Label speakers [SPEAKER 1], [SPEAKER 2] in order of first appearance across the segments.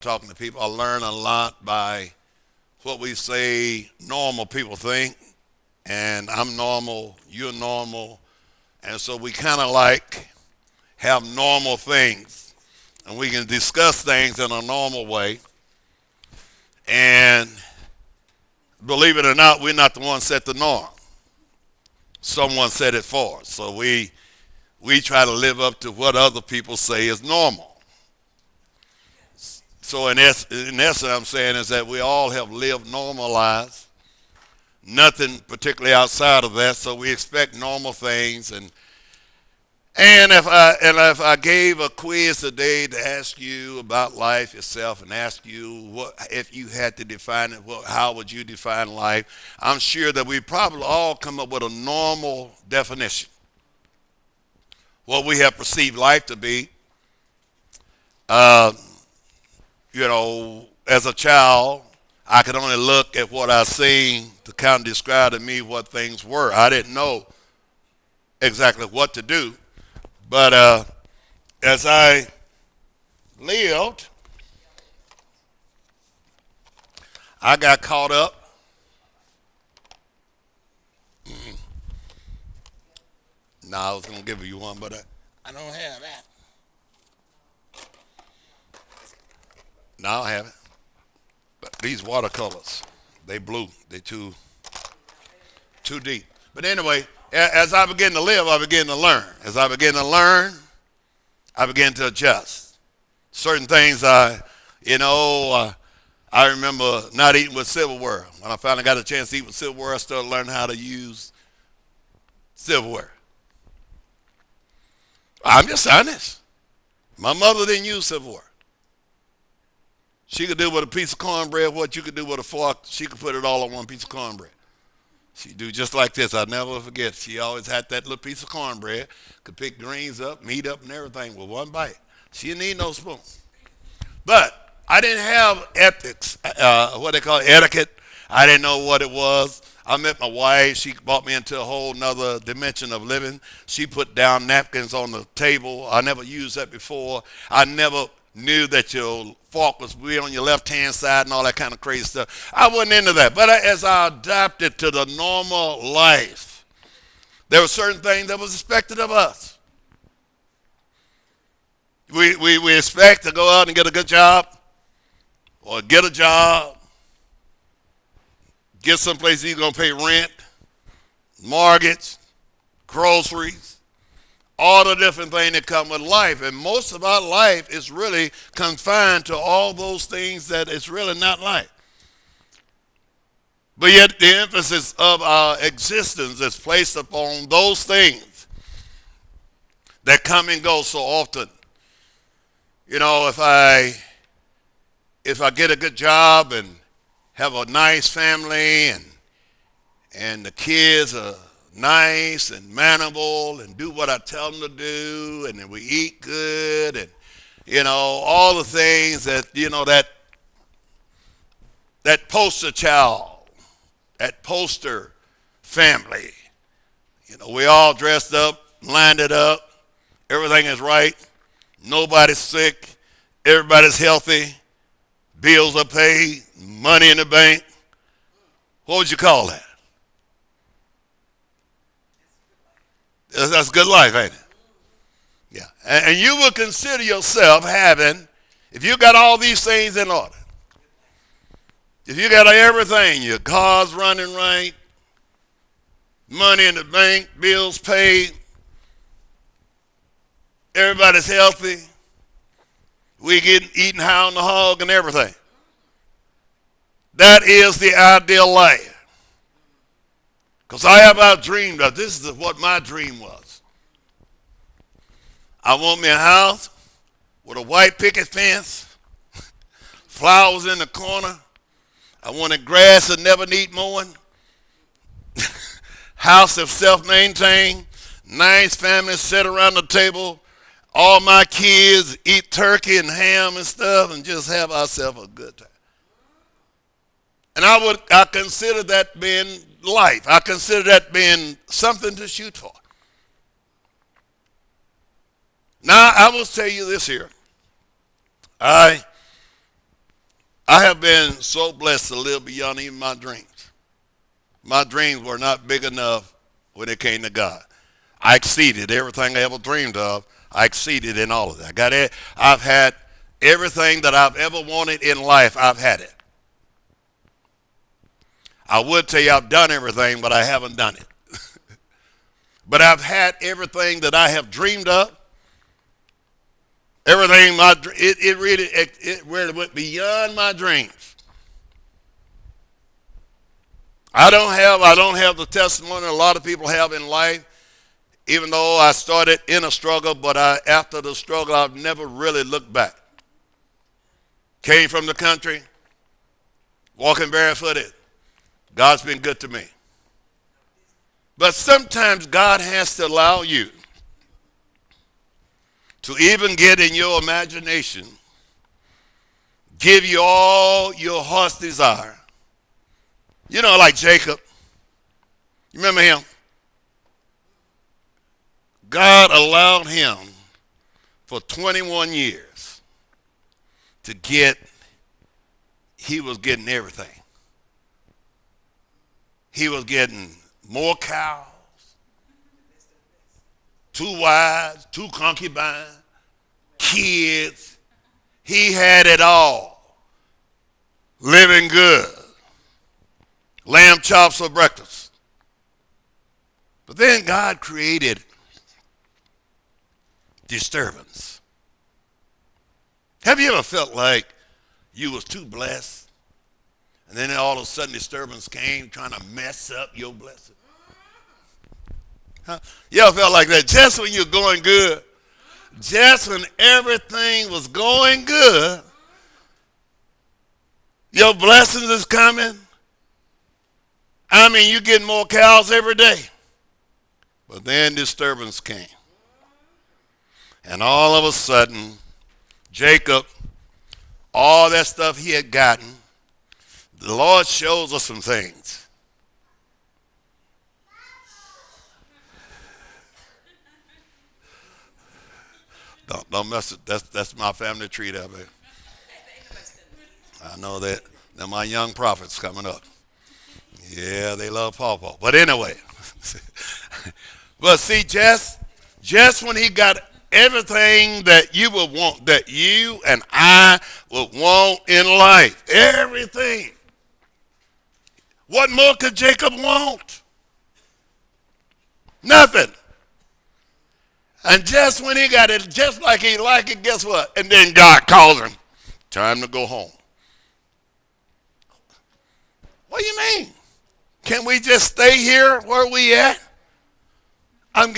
[SPEAKER 1] talking to people, I learn a lot by what we say normal people think. And I'm normal, you're normal. And so we kind of like have normal things. And we can discuss things in a normal way. And believe it or not, we're not the ones set the norm. Someone set it for us. So we try to live up to what other people say is normal. So in essence, I'm saying is that we all have lived normal lives, nothing particularly outside of that. So we expect normal things, and if I gave a quiz today to ask you about life itself and ask you what if you had to define it, how would you define life? I'm sure that we probably all come up with a normal definition. What we have perceived life to be. Uh, as a child, I could only look at what I seen to kind of describe to me what things were. I didn't know exactly what to do, but as I lived, I got caught up. No, I was gonna give you one, but I don't have that. No, I don't have it. But these watercolors, they blue. They too deep. But anyway, as I begin to live, I begin to learn. As I begin to learn, I begin to adjust. Certain things I remember not eating with silverware. When I finally got a chance to eat with silverware, I started learning how to use silverware. I'm just honest. My mother didn't use silverware. She could do with a piece of cornbread what you could do with a fork. She could put it all on one piece of cornbread. She'd do just like this. I'll never forget. She always had that little piece of cornbread. Could pick greens up, meat up, and everything with one bite. She didn't need no spoon. But I didn't have ethics, what they call it, etiquette. I didn't know what it was. I met my wife. She brought me into a whole nother dimension of living. She put down napkins on the table. I never used that before. I never knew that your fork was be on your left-hand side and all that kind of crazy stuff. I wasn't into that. But as I adapted to the normal life, there were certain things that was expected of us. We expect to go out and get a good job or get a job, get someplace you're going to pay rent, mortgage, groceries, all the different things that come with life. And most of our life is really confined to all those things that it's really not life. But yet the emphasis of our existence is placed upon those things that come and go so often. If I get a good job and have a nice family and the kids are nice and mannerable and do what I tell them to do, and then we eat good, and all the things that poster child, that poster family, we all dressed up, lined it up, everything is right, nobody's sick, everybody's healthy, bills are paid, money in the bank. What would you call that? That's good life, ain't it? Yeah. And you would consider yourself having, if you got all these things in order, if you got everything, your car's running right, money in the bank, bills paid, everybody's healthy, we get eating high on the hog and everything. That is the ideal life. Because I have dreamed of this is what my dream was. I want me a house with a white picket fence, flowers in the corner. I wanted grass that never need mowing, house that's self-maintained, nice family sit around the table, all my kids eat turkey and ham and stuff and just have ourselves a good time. And I consider that being life. I consider that being something to shoot for. Now, I will tell you this here. I I have been so blessed to live beyond even my dreams. My dreams were not big enough when it came to God. I exceeded everything I ever dreamed of. I exceeded in all of that. I've had everything that I've ever wanted in life. I've had it. I would tell you I've done everything, but I haven't done it. But I've had everything that I have dreamed of. Everything it really went beyond my dreams. I don't have the testimony a lot of people have in life. Even though I started in a struggle, but after the struggle, I've never really looked back. Came from the country, walking barefooted. God's been good to me. But sometimes God has to allow you to even get in your imagination, give you all your heart's desire. You know, like Jacob. You remember him? God allowed him for 21 years to he was getting everything. He was getting more cows, 2 wives, 2 concubines, kids. He had it all. Living good. Lamb chops for breakfast. But then God created disturbance. Have you ever felt like you was too blessed and then all of a sudden disturbance came trying to mess up your blessing? Huh? You ever felt like that? Just when you're going good, just when everything was going good, your blessings is coming. I mean, you're getting more cows every day. But then disturbance came. And all of a sudden, Jacob, all that stuff he had gotten, the Lord shows us some things. Don't mess it. That's my family tree there, baby. I know that. They're my young prophets coming up. Yeah, they love Paw. But anyway. But see, just when he got everything that you would want, that you and I would want in life, everything. What more could Jacob want? Nothing. And just when he got it, just like he liked it, guess what? And then God calls him. Time to go home. What do you mean? Can we just stay here where we at? I'm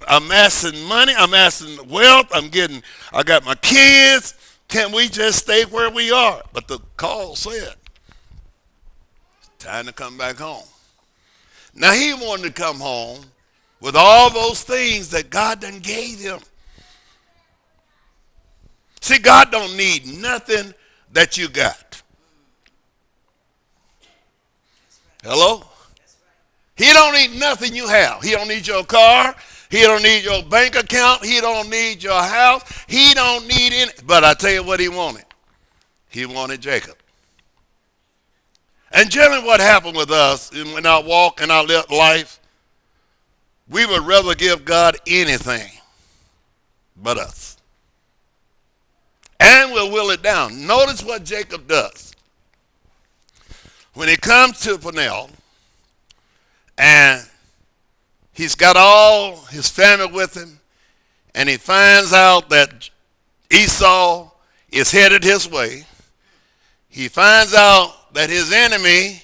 [SPEAKER 1] amassing money, I'm amassing wealth, I got my kids. Can we just stay where we are? But the call said, it's time to come back home. Now he wanted to come home with all those things that God done gave him. See, God don't need nothing that you got. Hello? He don't need nothing you have. He don't need your car. He don't need your bank account. He don't need your house. He don't need any. But I tell you what he wanted. He wanted Jacob. And generally what happened with us in our walk and our life, we would rather give God anything but us. And we'll will it down. Notice what Jacob does. When he comes to Peniel, and he's got all his family with him, and he finds out that Esau is headed his way. He finds out that his enemy,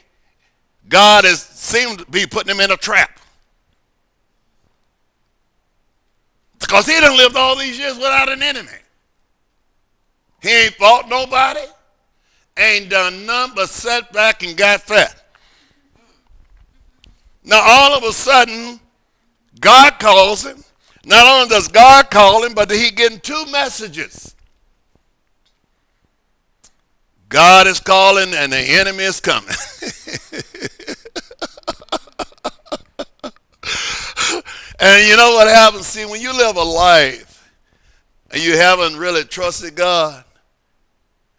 [SPEAKER 1] God seemed to be putting him in a trap. Because he done lived all these years without an enemy. He ain't fought nobody, ain't done nothing but sat back and got fat. Now, all of a sudden, God calls him. Not only does God call him, but he getting 2 messages. God is calling and the enemy is coming. And you know what happens? See, when you live a life and you haven't really trusted God,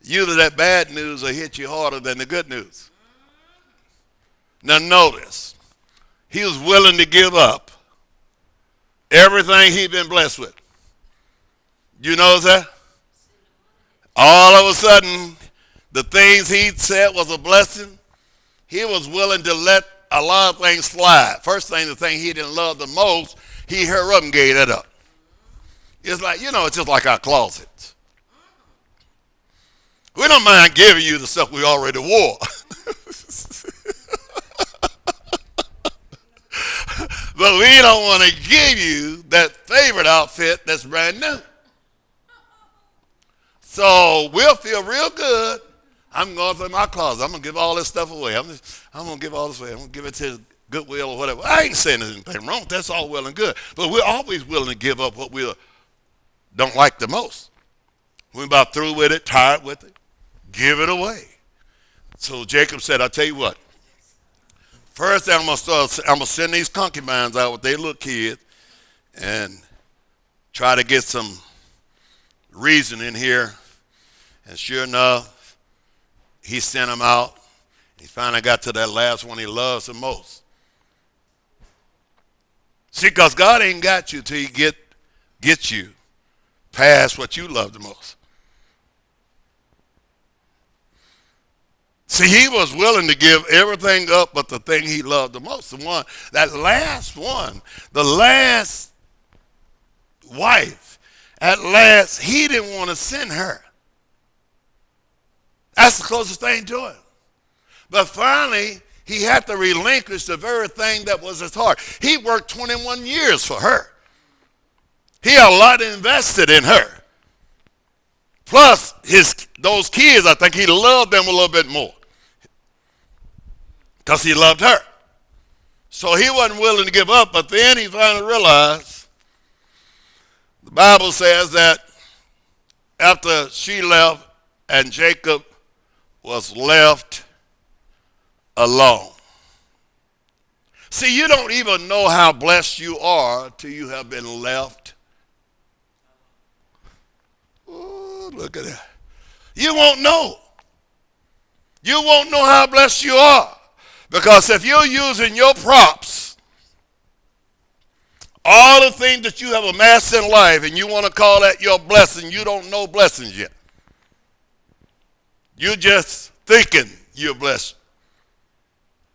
[SPEAKER 1] Usually that bad news will hit you harder than the good news. Now notice, he was willing to give up everything he'd been blessed with. You notice that? All of a sudden, the things he said was a blessing, he was willing to let a lot of things slide. First thing, the thing he didn't love the most, he hurried up and gave that up. It's like, it's just like our closets. We don't mind giving you the stuff we already wore. But we don't want to give you that favorite outfit that's brand new. So we'll feel real good. I'm going through my closet. I'm going to give all this stuff away. I'm going to give all this away. I'm going to give it to Goodwill or whatever. I ain't saying there's anything wrong. That's all well and good. But we're always willing to give up what we don't like the most. We're about through with it, tired with it. Give it away. So Jacob said, I'll tell you what. First, I'm going to send these concubines out with their little kids and try to get some reason in here. And sure enough, he sent them out. He finally got to that last one he loves the most. See, because God ain't got you till he get you past what you love the most. See, he was willing to give everything up but the thing he loved the most. That last one, the last wife, at last, he didn't want to send her. That's the closest thing to him. But finally, he had to relinquish the very thing that was his heart. He worked 21 years for her. He had a lot invested in her. Plus, those kids, I think he loved them a little bit more because he loved her. So he wasn't willing to give up, but then he finally realized, the Bible says that after she left and Jacob was left alone. See, you don't even know how blessed you are till you have been left. Oh, look at that. You won't know. You won't know how blessed you are. Because if you're using your props, all the things that you have amassed in life, and you want to call that your blessing, you don't know blessings yet. You're just thinking you're blessed.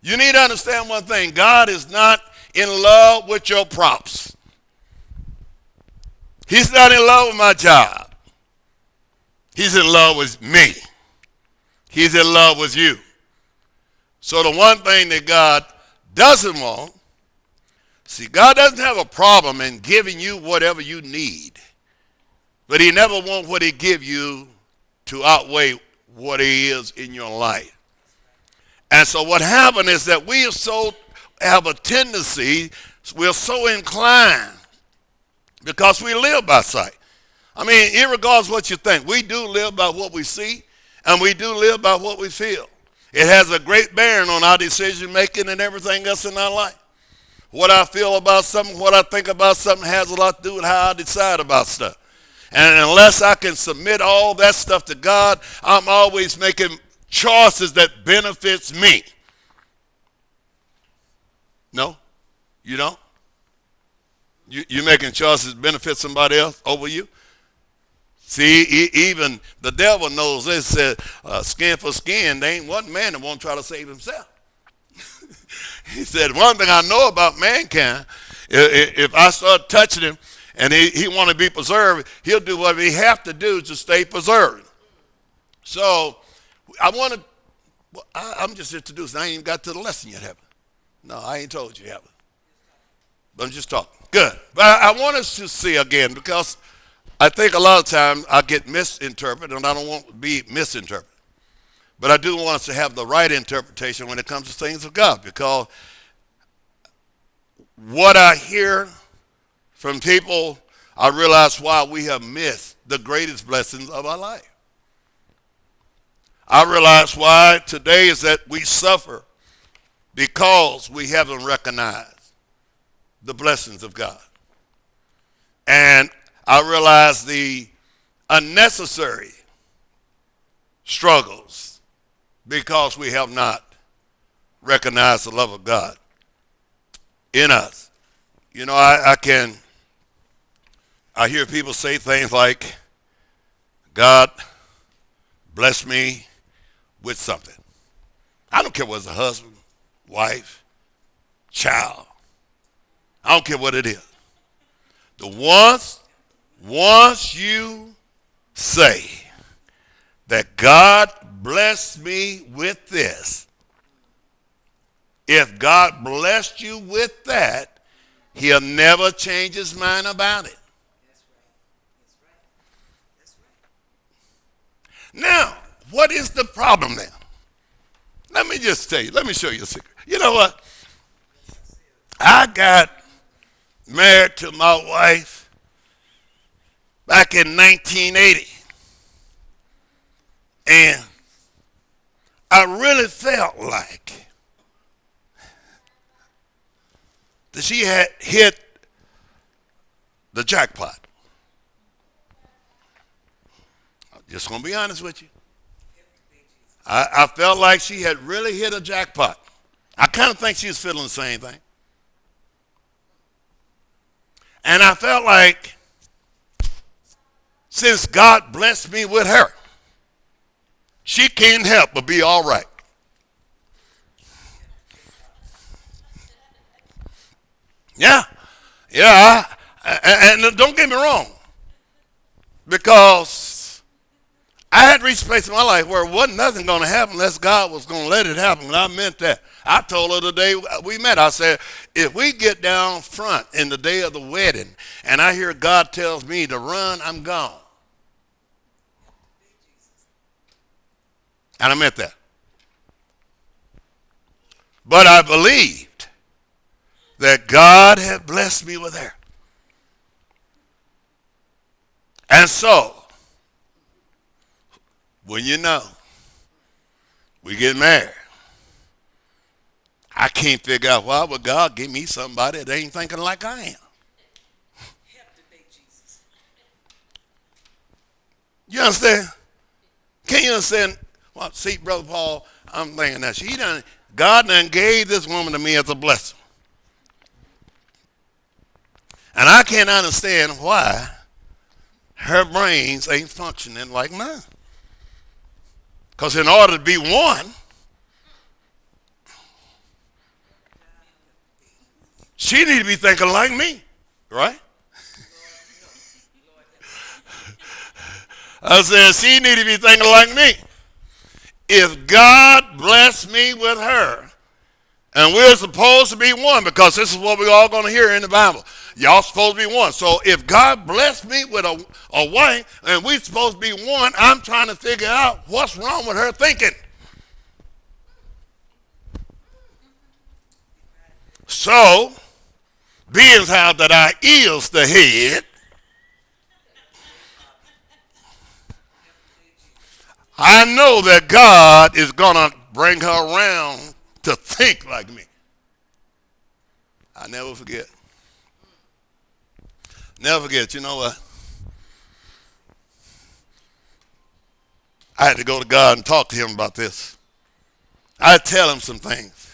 [SPEAKER 1] You need to understand one thing. God is not in love with your props. He's not in love with my job. He's in love with me. He's in love with you. So the one thing that God doesn't want, see, God doesn't have a problem in giving you whatever you need. But he never wants what he give you to outweigh what he is in your life. And so what happened is that we have a tendency, we're so inclined because we live by sight. I mean, irregardless of what you think, we do live by what we see and we do live by what we feel. It has a great bearing on our decision making and everything else in our life. What I feel about something, what I think about something has a lot to do with how I decide about stuff. And unless I can submit all that stuff to God, I'm always making choices that benefits me. No? You don't? You making choices that benefit somebody else over you? See, even the devil knows this. Said, skin for skin, there ain't one man that won't try to save himself. He said, one thing I know about mankind, if I start touching him and he want to be preserved, he'll do whatever he have to do to stay preserved. So I'm just introducing. I ain't even got to the lesson yet, have I? No, I ain't told you, have I? But I'm just talking. Good. But I want us to see again, because I think a lot of times I get misinterpreted, and I don't want to be misinterpreted. But I do want us to have the right interpretation when it comes to things of God, because what I hear from people, I realize why we have missed the greatest blessings of our life. I realize why today is that we suffer because we haven't recognized the blessings of God. And I realize the unnecessary struggles because we have not recognized the love of God in us. You know, I hear people say things like, God bless me with something. I don't care whether it's a husband, wife, child. I don't care what it is. Once you say that God blessed me with this, if God blessed you with that, he'll never change his mind about it. Now, what is the problem now? Let me just tell you. Let me show you a secret. You know what? I got married to my wife back in 1980. And I really felt like that she had hit the jackpot. I'm just going to be honest with you. I felt like she had really hit a jackpot. I kind of think she was feeling the same thing. And I felt like since God blessed me with her, she can't help but be all right. Yeah. And don't get me wrong, because I had reached a place in my life where wasn't nothing going to happen unless God was going to let it happen. And I meant that. I told her the day we met, I said, if we get down front in the day of the wedding and I hear God tells me to run, I'm gone. And I meant that. But I believed that God had blessed me with her. And so, when you know, we get married. I can't figure out why would God give me somebody that ain't thinking like I am. You understand? Can you understand? Well, see, Brother Paul, I'm thinking that God done gave this woman to me as a blessing. And I can't understand why her brains ain't functioning like mine. Because in order to be one, she need to be thinking like me, right? I said, she need to be thinking like me. If God blessed me with her, and we're supposed to be one, because this is what we're all going to hear in the Bible. Y'all supposed to be one. So if God blessed me with a wife, and we're supposed to be one, I'm trying to figure out what's wrong with her thinking. So, being how that I is the head, I know that God is going to bring her around to think like me. I never forget. Never forget. You know what? I had to go to God and talk to him about this. I had to tell him some things.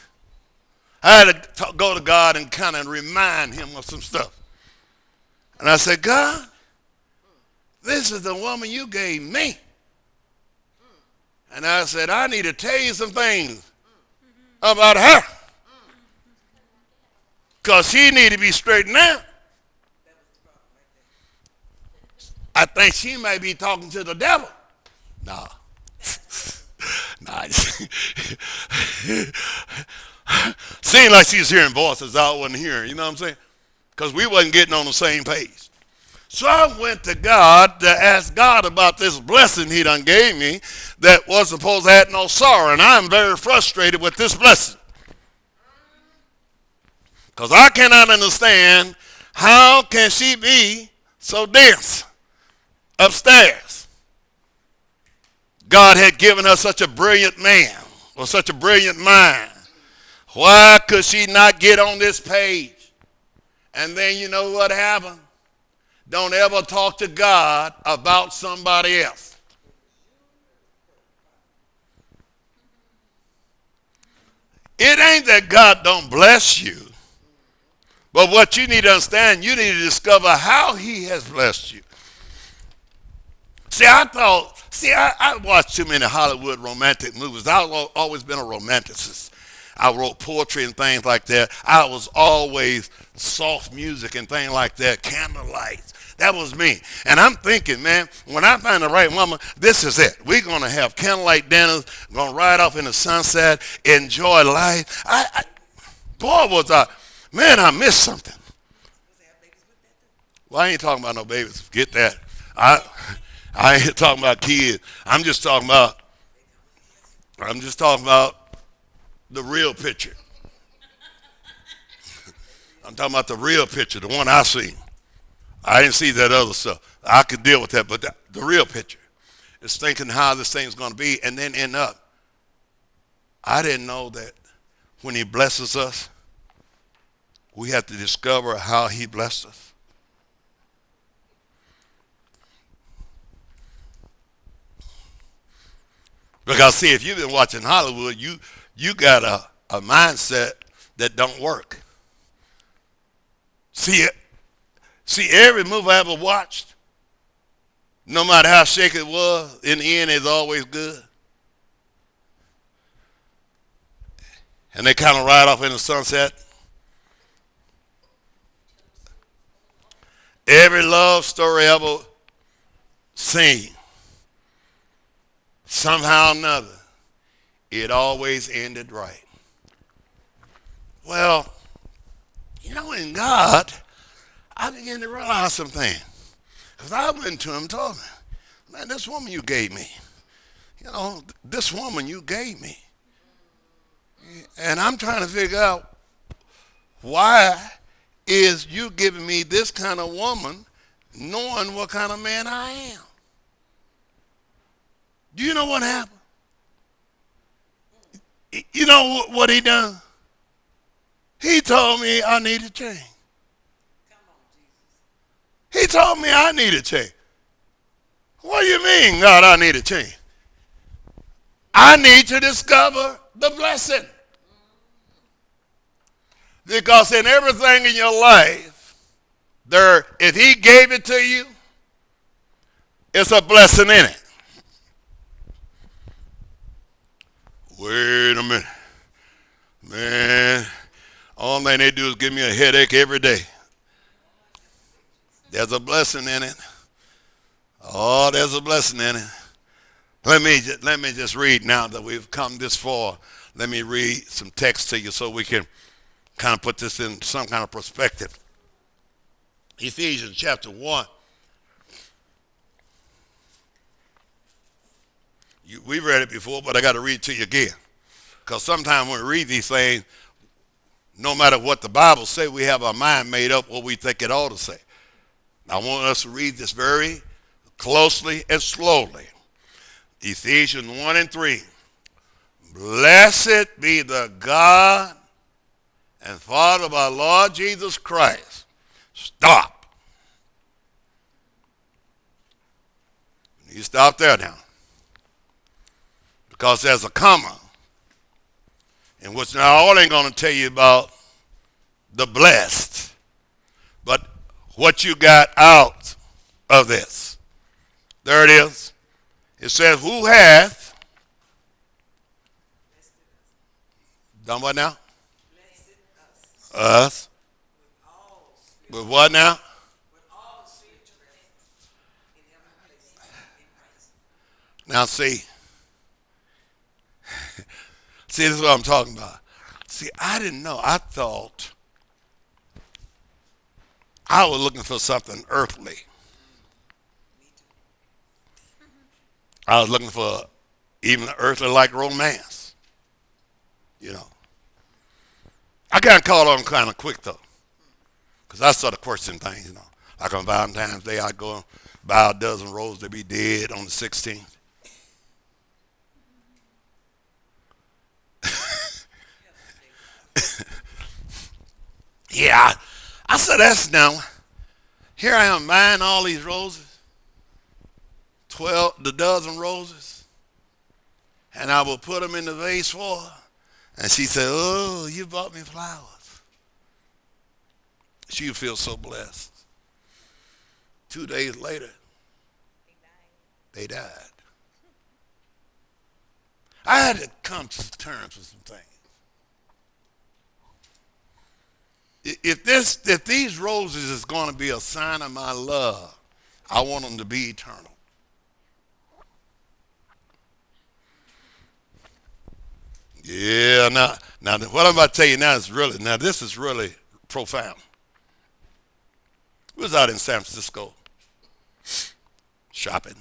[SPEAKER 1] I had to go to God and kind of remind him of some stuff. And I said, God, this is the woman you gave me. And I said, I need to tell you some things about her. Because she need to be straightened out. I think she may be talking to the devil. Nah. Nah. Seemed like she was hearing voices I wasn't hearing, you know what I'm saying? Because we wasn't getting on the same page. So I went to God to ask God about this blessing he done gave me that was supposed to have no sorrow. And I'm very frustrated with this blessing. Because I cannot understand how can she be so dense upstairs. God had given her such a brilliant man or such a brilliant mind. Why could she not get on this page? And then you know what happened? Don't ever talk to God about somebody else. It ain't that God don't bless you. But what you need to understand, you need to discover how he has blessed you. See, I watched too many Hollywood romantic movies. I've always been a romanticist. I wrote poetry and things like that. I was always soft music and things like that, candlelight. That was me. And I'm thinking, man, when I find the right woman, this is it. We're going to have candlelight dinners, going to ride off in the sunset, enjoy life. Boy, was I, man, I missed something. Well, I ain't talking about no babies. Forget that. I ain't talking about kids. I'm just talking about the real picture. I'm talking about the real picture, the one I seen. I didn't see that other stuff. I could deal with that, but the real picture is thinking how this thing's going to be and then end up. I didn't know that when he blesses us, we have to discover how he blessed us. Because see, if you've been watching Hollywood, you got a mindset that don't work. See, every movie I ever watched, no matter how shaky it was, in the end it's always good. And they kind of ride off in the sunset. Every love story ever seen, somehow or another, it always ended right. Well, in God, I began to realize some things. Because I went to him and told him, man, this woman you gave me, this woman you gave me. And I'm trying to figure out why is you giving me this kind of woman knowing what kind of man I am. Do you know what happened? You know what he done? He told me I need to change. He told me I need to change. What do you mean, God, I need to change? I need to discover the blessing. Because in everything in your life, if he gave it to you, it's a blessing in it. Wait a minute. Man, all thing they do is give me a headache every day. There's a blessing in it. Oh, there's a blessing in it. Let me just read now that we've come this far. Let me read some text to you so we can kind of put this in some kind of perspective. Ephesians chapter 1. We read it before, but I got to read it to you again. Because sometimes when we read these things, no matter what the Bible says, we have our mind made up what we think it ought to say. I want us to read this very closely and slowly. Ephesians 1 and 3. Blessed be the God and Father of our Lord Jesus Christ. Stop. You stop there now. Because there's a comma. In which now I ain't going to tell you about the blessed, but what you got out of this. There it is. It says, who hath done what now? Us. With what now? Now see, this is what I'm talking about. See, I didn't know. I thought I was looking for something earthly. I was looking for even earthly like romance. I got caught on kind of quick though. Because I started questioning things, Like on Valentine's Day, I'd go and buy a dozen roses to be dead on the 16th. Yeah, I said, that's now. Here I am buying all these roses, the dozen roses, and I will put them in the vase for her, And she said, oh, you bought me flowers. She would feel so blessed. 2 days later, they died. I had to come to terms with some things. If these roses is going to be a sign of my love, I want them to be eternal. Yeah, now what I'm about to tell you now this is really profound. We was out in San Francisco shopping.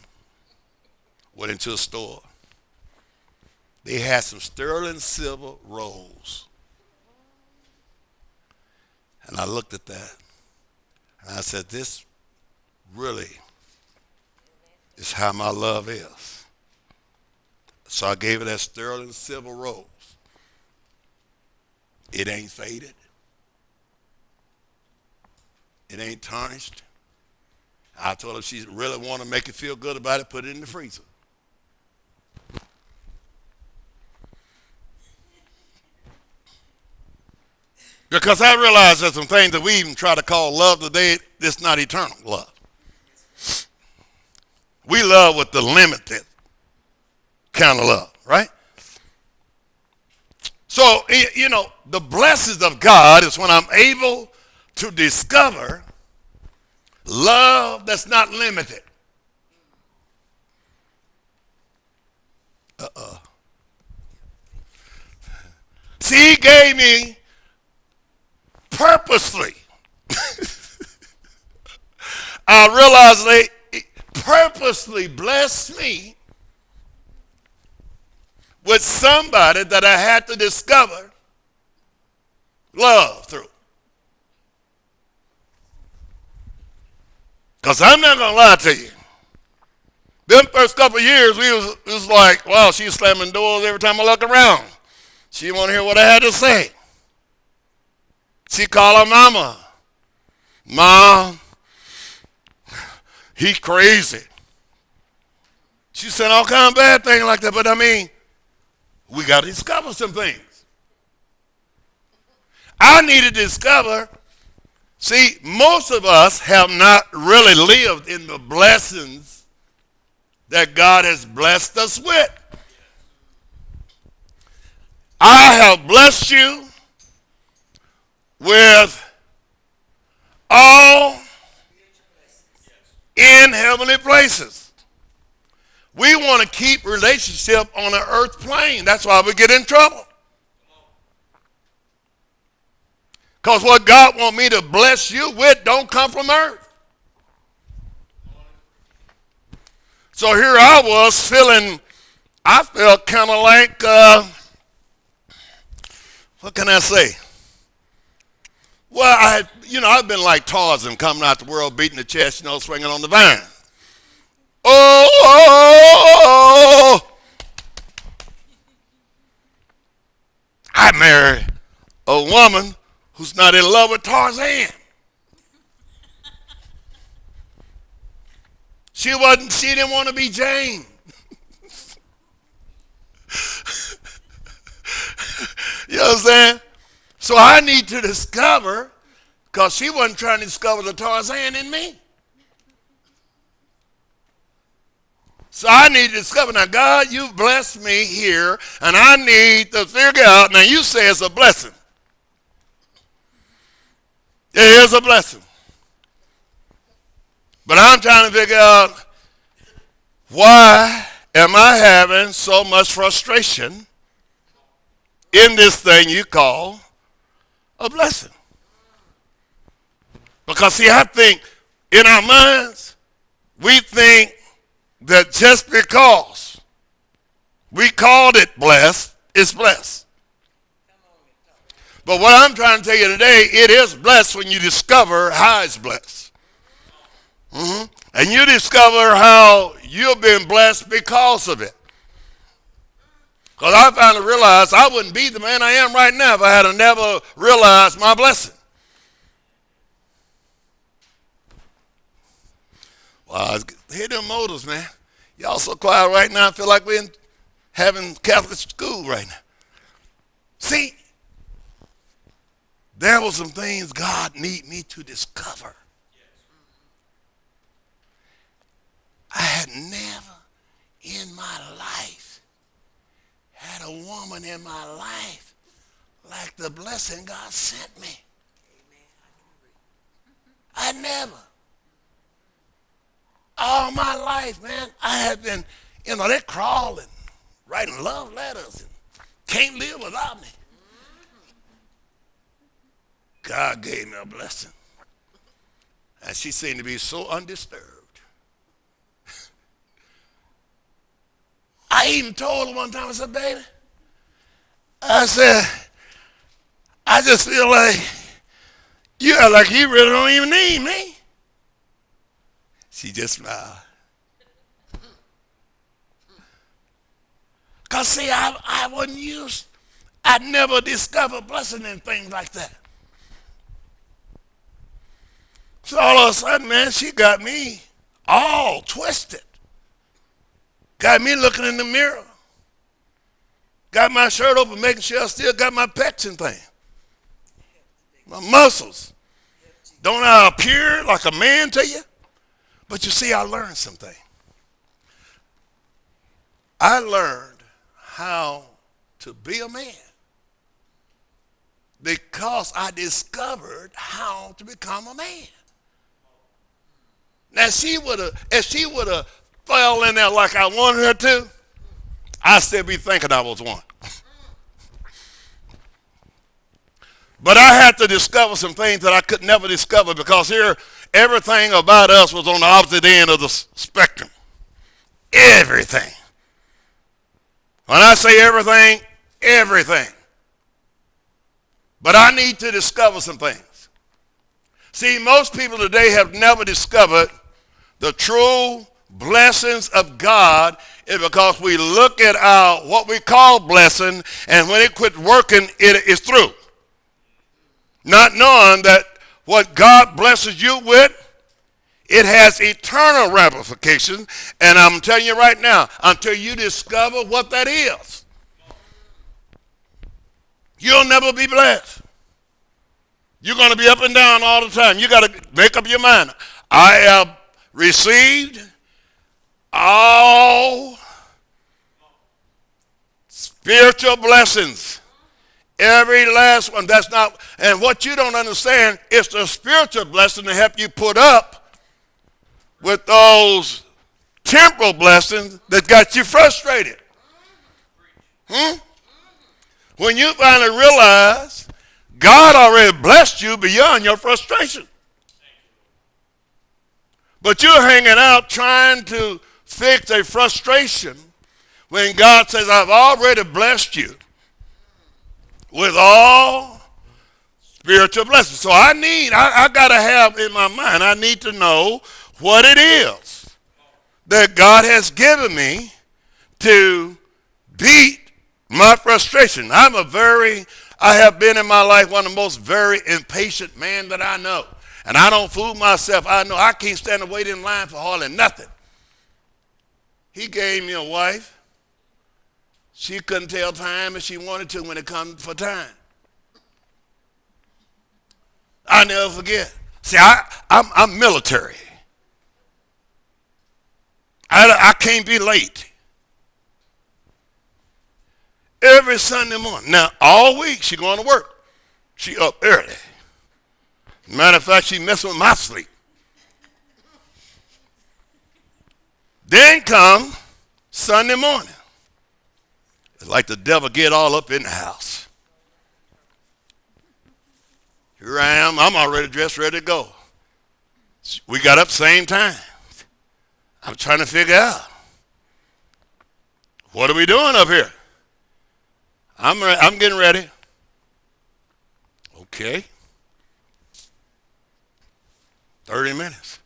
[SPEAKER 1] Went into a store. They had some sterling silver rolls. And I looked at that. And I said, this really is how my love is. So I gave her that sterling silver rose. It ain't faded. It ain't tarnished. I told her if she really want to make it feel good about it, put it in the freezer. Because I realize there's some things that we even try to call love today, it's not eternal love. We love with the limited kind of love, right? So, you know, the blessings of God is when I'm able to discover love that's not limited. See, he gave me purposely. I realized they purposely blessed me with somebody that I had to discover love through. Because I'm not going to lie to you. Them first couple of years, it was like, wow, she was slamming doors every time I look around. She didn't want to hear what I had to say. She called her mama. Mom, he's crazy. She said all kind of bad things like that, but I mean, we got to discover some things. I need to discover, see, most of us have not really lived in the blessings that God has blessed us with. I have blessed you with all in heavenly places. We want to keep relationship on an earth plane. That's why we get in trouble. Because what God wants me to bless you with don't come from earth. So here I was I felt kind of like, what can I say? Well, I've been like Tarzan coming out the world, beating the chest, swinging on the vine. Oh, I married a woman who's not in love with Tarzan. She didn't want to be Jane. You understand? So I need to discover, because she wasn't trying to discover the Tarzan in me. So I need to discover, now God, you've blessed me here, and I need to figure out, now you say it's a blessing. It is a blessing. But I'm trying to figure out, why am I having so much frustration in this thing you call a blessing? Because see, I think in our minds, we think that just because we called it blessed, it's blessed. But what I'm trying to tell you today, it is blessed when you discover how it's blessed. Mm-hmm. And you discover how you've been blessed because of it. Because I finally realized I wouldn't be the man I am right now if I had never realized my blessing. Well, hear them motors, man. Y'all so quiet right now. I feel like we're having Catholic school right now. See, there were some things God need me to discover. I had never in my life had a woman in my life like the blessing God sent me. I never. All my life, man, I had been, they're crawling, writing love letters, and can't live without me. God gave me a blessing. And she seemed to be so undisturbed. I even told her one time, I said, baby, I said, I just feel like you are like you really don't even need me. She just smiled. Because see, I wasn't used, I never discovered blessing in things like that. So all of a sudden, man, she got me all twisted. Got me looking in the mirror. Got my shirt open, making sure I still got my pecs and things. My muscles. Don't I appear like a man to you? But you see, I learned something. I learned how to be a man because I discovered how to become a man. Now, if she would have fell in there like I wanted her to, I'd still be thinking I was one. But I had to discover some things that I could never discover because here, everything about us was on the opposite end of the spectrum. Everything. When I say everything, everything. But I need to discover some things. See, most people today have never discovered the true blessings of God is because we look at our what we call blessing, and when it quit working, it is through. Not knowing that what God blesses you with, it has eternal ramifications. And I'm telling you right now, until you discover what that is, you'll never be blessed. You're going to be up and down all the time. You got to make up your mind. I have received all spiritual blessings. Every last one. That's not, and what you don't understand is the spiritual blessing to help you put up with those temporal blessings that got you frustrated. When you finally realize God already blessed you beyond your frustration. But you're hanging out trying to fix a frustration when God says, I've already blessed you with all spiritual blessings. So I got to have in my mind, I need to know what it is that God has given me to beat my frustration. I have been in my life one of the most very impatient men that I know. And I don't fool myself. I know I can't stand to wait in line for hardly nothing. He gave me a wife. She couldn't tell time if she wanted to when it comes for time. I'll never forget. See, I'm military. I can't be late. Every Sunday morning. Now, all week she going to work. She up early. Matter of fact, she messing with my sleep. Then come Sunday morning. It's like the devil get all up in the house. Here I am. I'm already dressed, ready to go. We got up same time. I'm trying to figure out, what are we doing up here? I'm getting ready. Okay. 30 minutes.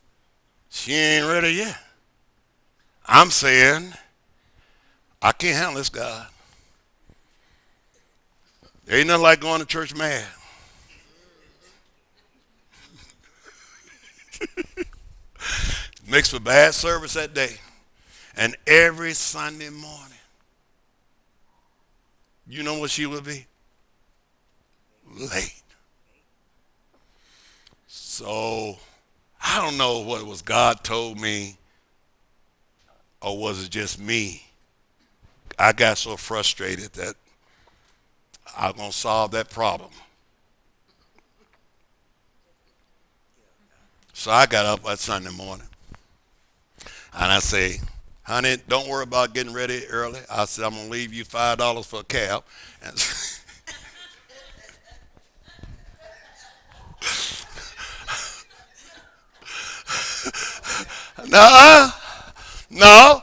[SPEAKER 1] She ain't ready yet. I'm saying, I can't handle this, God. There ain't nothing like going to church mad. Makes for bad service that day. And every Sunday morning, you know what she would be? late. So I don't know what it was God told me or was it just me. I got so frustrated that I'm going to solve that problem. So I got up that Sunday morning and I say, honey, don't worry about getting ready early. I said, I'm going to leave you $5 for a cab. And no, no.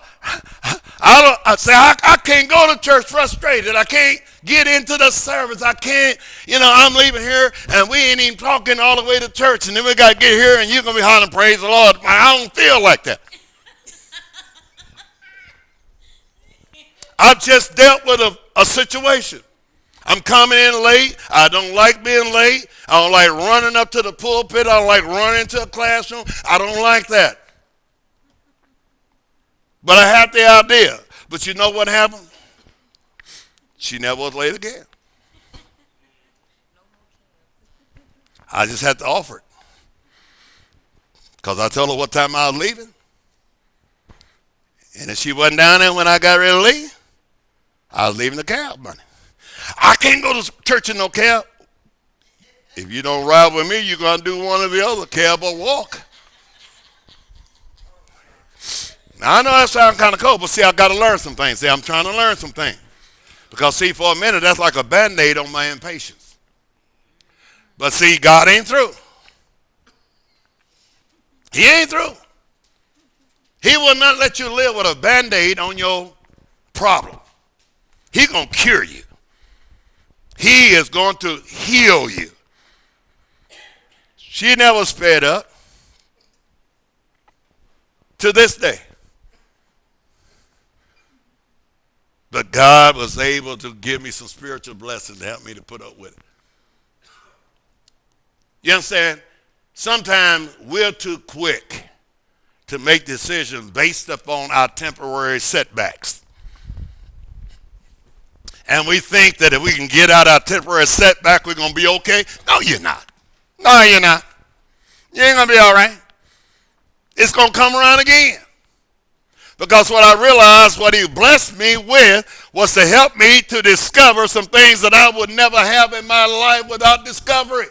[SPEAKER 1] I say, I can't go to church frustrated. I can't get into the service. I can't, I'm leaving here and we ain't even talking all the way to church. And then we got to get here and you're going to be hollering, praise the Lord. I don't feel like that. I've just dealt with a situation. I'm coming in late. I don't like being late. I don't like running up to the pulpit. I don't like running into a classroom. I don't like that. But I had the idea. But you know what happened? She never was late again. I just had to offer it. Because I told her what time I was leaving. And if she wasn't down there when I got ready to leave, I was leaving the cab money. I can't go to church in no cab. If you don't ride with me, you're going to do one or the other, cab or walk. Now, I know that sounds kind of cold, but see, I got to learn some things. See, I'm trying to learn some things. Because, see, for a minute, that's like a Band-Aid on my impatience. But, see, God ain't through. He ain't through. He will not let you live with a Band-Aid on your problem. He's going to cure you. He is going to heal you. She never sped up to this day. But God was able to give me some spiritual blessings to help me to put up with it. You understand? Sometimes we're too quick to make decisions based upon our temporary setbacks. And we think that if we can get out our temporary setback, we're going to be okay. No, you're not. No, you're not. You ain't going to be all right. It's going to come around again. Because what I realized, what he blessed me with was to help me to discover some things that I would never have in my life without discovery.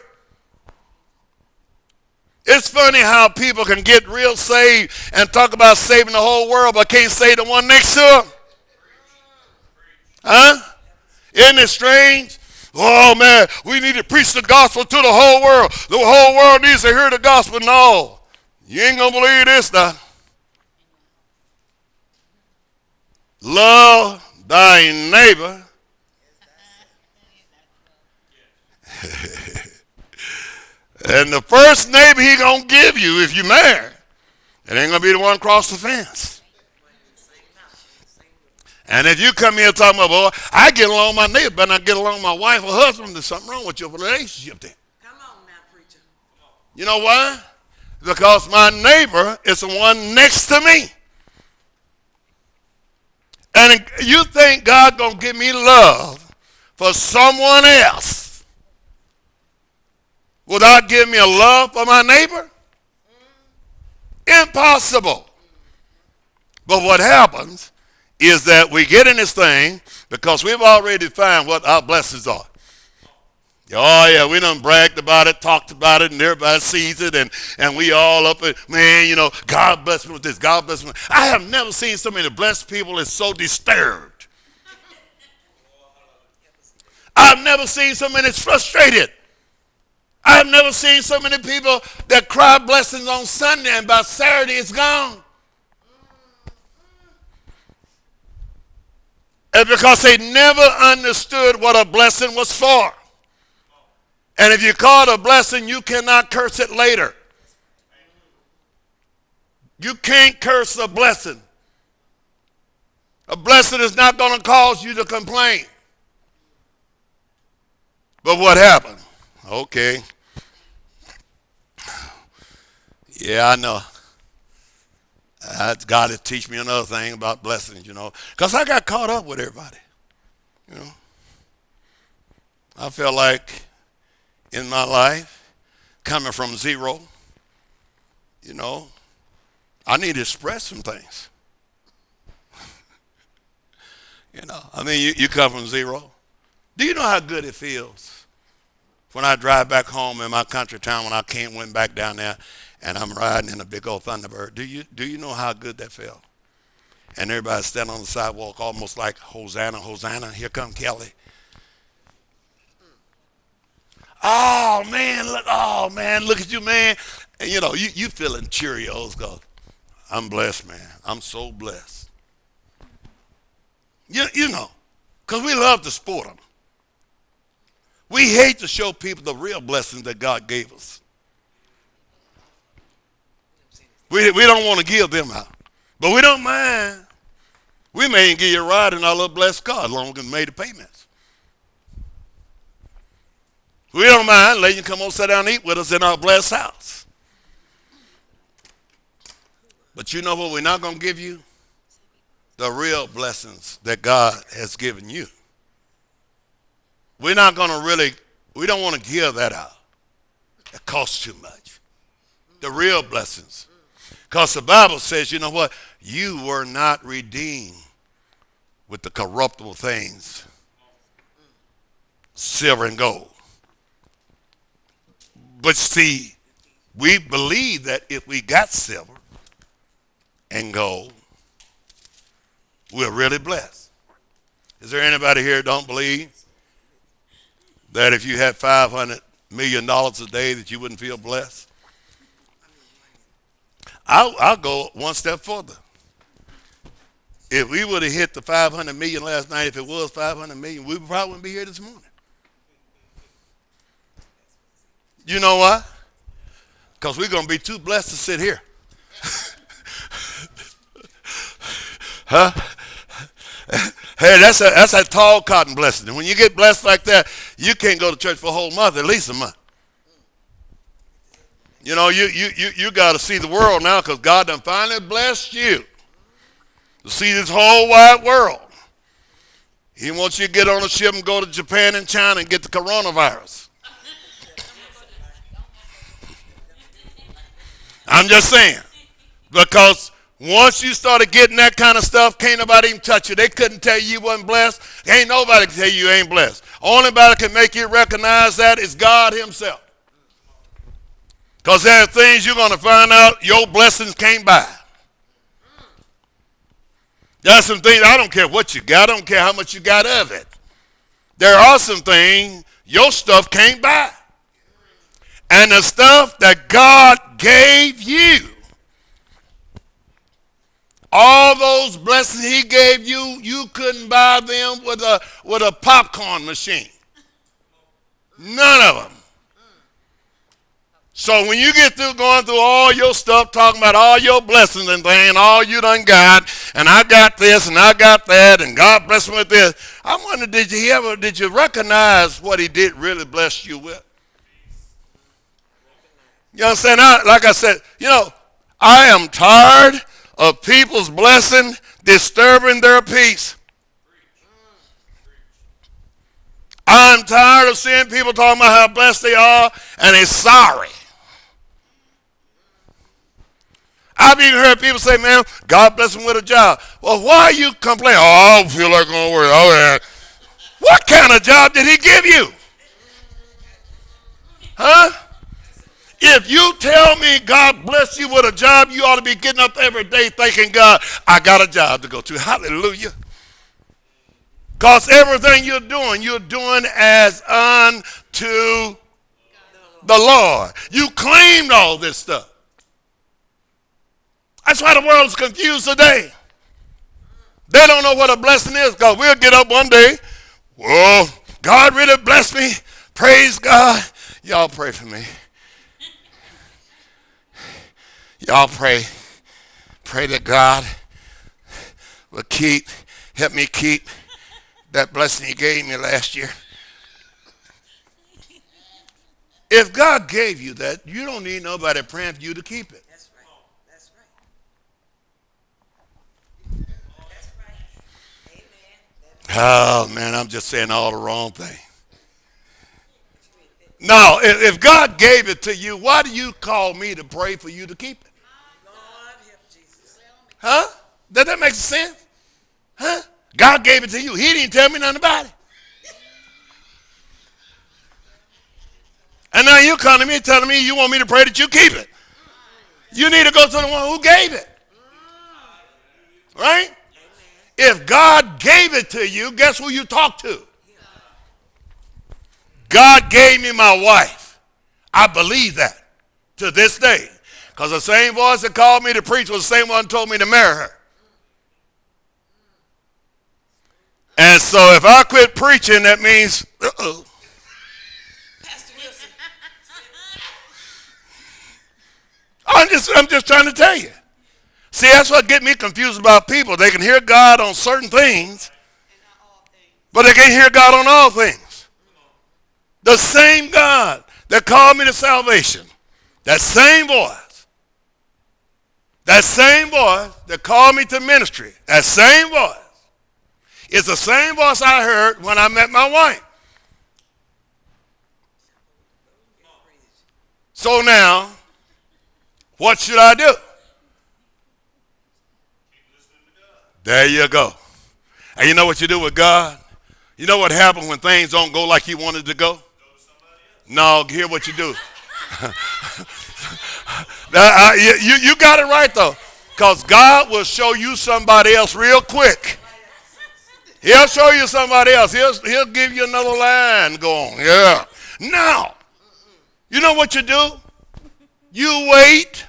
[SPEAKER 1] It's funny how people can get real saved and talk about saving the whole world, but can't save the one next to them. Huh? Isn't it strange? Oh, man, we need to preach the gospel to the whole world. The whole world needs to hear the gospel. No, you ain't going to believe this now. Love thy neighbor. And the first neighbor he going to give you if you marry, it ain't going to be the one across the fence. And if you come here talking about, boy, I get along with my neighbor, but not get along with my wife or husband, there's something wrong with your relationship there.
[SPEAKER 2] Come on now, preacher.
[SPEAKER 1] You know why? Because my neighbor is the one next to me. And you think God going to give me love for someone else without giving me a love for my neighbor? Impossible. But what happens is that we get in this thing because we've already defined what our blessings are. Oh, yeah, we done bragged about it, talked about it, and everybody sees it, and we all up and, man, God bless me with this, God bless me. I have never seen so many blessed people that's so disturbed. I've never seen so many frustrated. I've never seen so many people that cry blessings on Sunday, and by Saturday it's gone. And because they never understood what a blessing was for. And if you call it a blessing, you cannot curse it later. You can't curse a blessing. A blessing is not going to cause you to complain. But what happened? Okay. Yeah, I know. God has teach me another thing about blessings, because I got caught up with everybody. I felt like in my life, coming from zero, you know, I need to express some things. I mean, you come from zero. Do you know how good it feels when I drive back home in my country town when I went back down there and I'm riding in a big old Thunderbird? Do you know how good that felt? And everybody standing on the sidewalk almost like, Hosanna, Hosanna, here come Kelly. Oh man, look at you, man. And you feeling Cheerios because I'm blessed, man. I'm so blessed. Because we love to sport them. We hate to show people the real blessings that God gave us. We don't want to give them out. But we don't mind. We may even give you a ride in our little blessed car as long as we made the payments. We don't mind letting you come on sit down and eat with us in our blessed house. But you know what we're not going to give you? The real blessings that God has given you. We're not going to we don't want to give that out. It costs too much. The real blessings. Because the Bible says, you know what? You were not redeemed with the corruptible things, silver and gold. But see, we believe that if we got silver and gold, we're really blessed. Is there anybody here that don't believe that if you had $500 million a day that you wouldn't feel blessed? I'll go one step further. If we would have hit the 500 million last night, if it was 500 million, we probably wouldn't be here this morning. You know why? Because we're going to be too blessed to sit here. Huh? Hey, that's a tall cotton blessing. And when you get blessed like that, you can't go to church for a whole month, at least a month. You got to see the world now because God done finally blessed you to see this whole wide world. He wants you to get on a ship and go to Japan and China and get the coronavirus. I'm just saying. Because once you started getting that kind of stuff, can't nobody even touch you. They couldn't tell you wasn't blessed. Ain't nobody can tell you ain't blessed. Only nobody can make you recognize that is God himself. Because there are things you're going to find out your blessings can't buy. There's some things, I don't care what you got. I don't care how much you got of it. There are some things your stuff can't buy. And the stuff that God gave you, all those blessings he gave you, you couldn't buy them with a popcorn machine. None of them. So when you get through going through all your stuff, talking about all your blessings and things, all you done got, and I got this and I got that, and God bless me with this, I wonder, did you recognize what he did really bless you with? You understand? Like I said, I am tired of people's blessing disturbing their peace. I'm tired of seeing people talking about how blessed they are and they're sorry. I've even heard people say, man, God bless them with a job. Well, why are you complaining? Oh, I don't feel like going to work. Oh, yeah. What kind of job did he give you? Huh? If you tell me God bless you with a job, you ought to be getting up every day thanking God, I got a job to go to. Hallelujah. Because everything you're doing as unto the Lord. You claimed all this stuff. That's why the world is confused today. They don't know what a blessing is because we'll get up one day, whoa, God really blessed me. Praise God. Y'all pray for me. Y'all pray. Pray that God will help me keep that blessing he gave me last year. If God gave you that, you don't need nobody praying for you to keep it.
[SPEAKER 2] That's right. That's right. That's right. Amen.
[SPEAKER 1] Oh, man, I'm just saying all the wrong thing. Now, if God gave it to you, why do you call me to pray for you to keep it?
[SPEAKER 2] Lord help Jesus.
[SPEAKER 1] Huh? Does that make sense? Huh? God gave it to you. He didn't tell me nothing about it. And now you come to me telling me you want me to pray that you keep it. You need to go to the one who gave it. Right? If God gave it to you, guess who you talk to? God gave me my wife. I believe that to this day. Because the same voice that called me to preach was the same one who told me to marry her. And so if I quit preaching, that means,
[SPEAKER 2] Pastor Wilson.
[SPEAKER 1] I'm just trying to tell you. See, that's what gets me confused about people. They can hear God on certain things,
[SPEAKER 2] And not all things.
[SPEAKER 1] but they can't hear God on all things. The same God that called me to salvation, that same voice that called me to ministry, that same voice is the same voice I heard when I met my wife. So now, what should I do? There you go. And you know what you do with God? You know what happens when things don't go like you wanted to go? No, hear what you do. You got it right, though. Because God will show you somebody else real quick. He'll show you somebody else. He'll give you another line going. Yeah. Now, you know what you do? You wait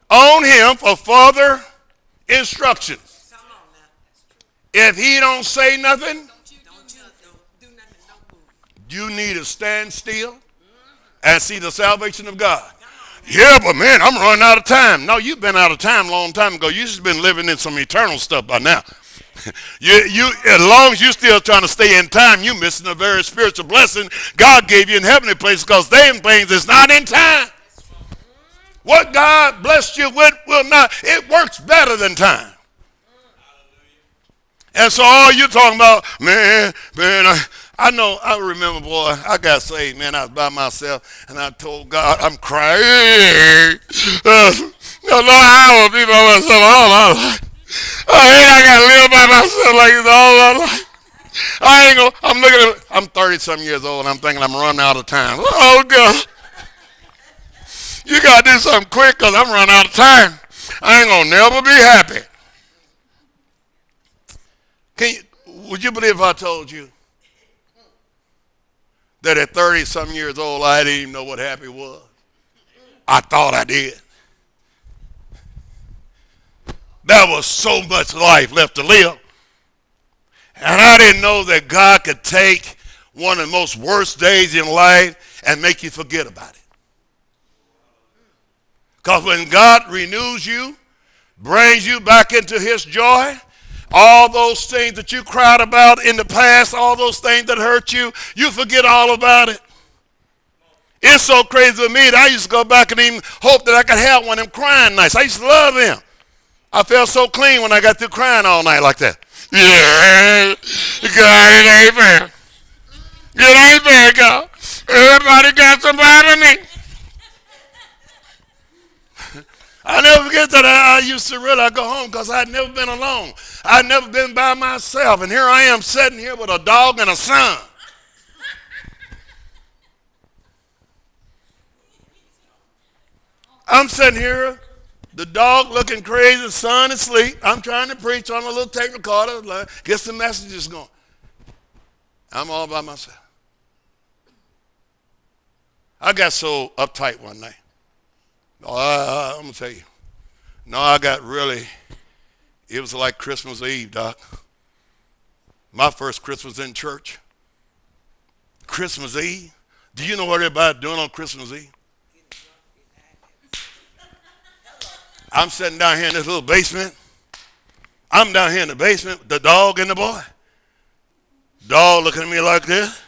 [SPEAKER 1] on him for further instructions.
[SPEAKER 2] Come on now. That's true.
[SPEAKER 1] If he don't say nothing,
[SPEAKER 2] Don't do nothing. Don't move.
[SPEAKER 1] you need to stand still and see the salvation of God. Yeah, but man, I'm running out of time. No, you've been out of time a long time ago. You've just been living in some eternal stuff by now. You, as long as you're still trying to stay in time, you're missing a very spiritual blessing God gave you in heavenly places, because them things is not in time. What God blessed you with will not. It works better than time. And so all you're talking about, man, I remember, boy, I got saved, man. I was by myself, and I told God, I'm crying. Lord, I will be by myself all my life. I got to live by myself like this all my life. I ain't gonna, I'm looking at, I'm 30-some years old, and I'm thinking I'm running out of time. Oh, God. You got to do something quick, because I'm running out of time. I ain't going to never be happy. Would you believe if I told you that at 30-some years old, I didn't even know what happy was? I thought I did. There was so much life left to live. And I didn't know that God could take one of the most worst days in life and make you forget about it. Because when God renews you, brings you back into his joy, all those things that you cried about in the past, all those things that hurt you, you forget all about it. It's so crazy with me that I used to go back and even hope that I could have one of them crying nights. I used to love them. I felt so clean when I got through crying all night like that. Yeah, God, it ain't fair. It ain't fair, God. Everybody got somebody me. I never forget that I used to really go home because I'd never been alone. I'd never been by myself. And here I am sitting here with a dog and a son. I'm sitting here, the dog looking crazy, the son asleep. I'm trying to preach on a little tape recorder, get some messages going. I'm all by myself. I got so uptight one night. I'm going to tell you. No, I got really, it was like Christmas Eve, Doc. My first Christmas in church. Christmas Eve. Do you know what everybody's doing on Christmas Eve? I'm sitting down here in this little basement. I'm down here in the basement with the dog and the boy. Dog looking at me like this.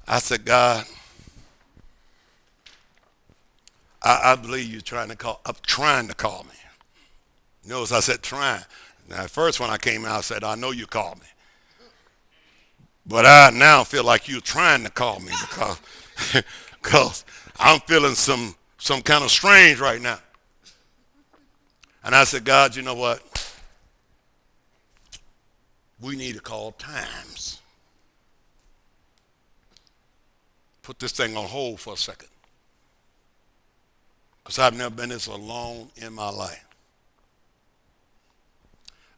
[SPEAKER 1] I said, God, I believe you're trying to call me. Notice I said trying. Now, at first when I came out, I said, I know you called me. But I now feel like you're trying to call me because, because I'm feeling some kind of strange right now. And I said, God, you know what? We need to call times. Put this thing on hold for a second. Because I've never been this alone in my life.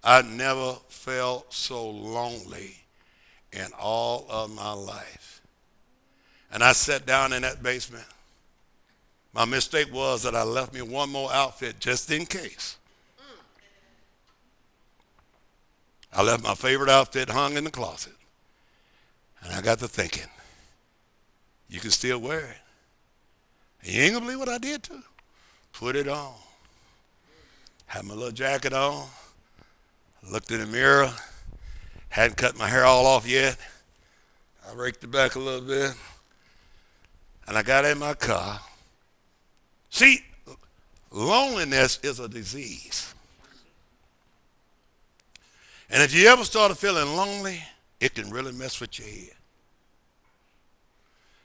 [SPEAKER 1] I never felt so lonely in all of my life. And I sat down in that basement. My mistake was that I left me one more outfit just in case. I left my favorite outfit hung in the closet. And I got to thinking, you can still wear it. And you ain't gonna believe what I did to it. Put it on. Had my little jacket on. Looked in the mirror. Hadn't cut my hair all off yet. I raked it back a little bit. And I got in my car. See, loneliness is a disease. And if you ever started feeling lonely, it can really mess with your head.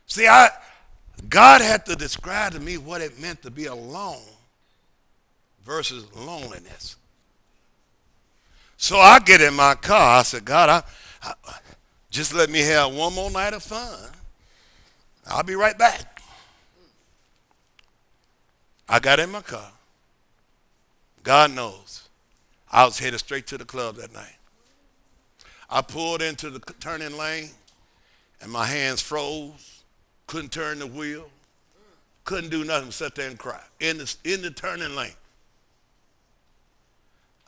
[SPEAKER 1] See, God had to describe to me what it meant to be alone versus loneliness. So I get in my car. I said, God, I just let me have one more night of fun. I'll be right back. I got in my car. God knows. I was headed straight to the club that night. I pulled into the turning lane, and my hands froze. Couldn't turn the wheel. Couldn't do nothing but sit there and cry in the turning lane.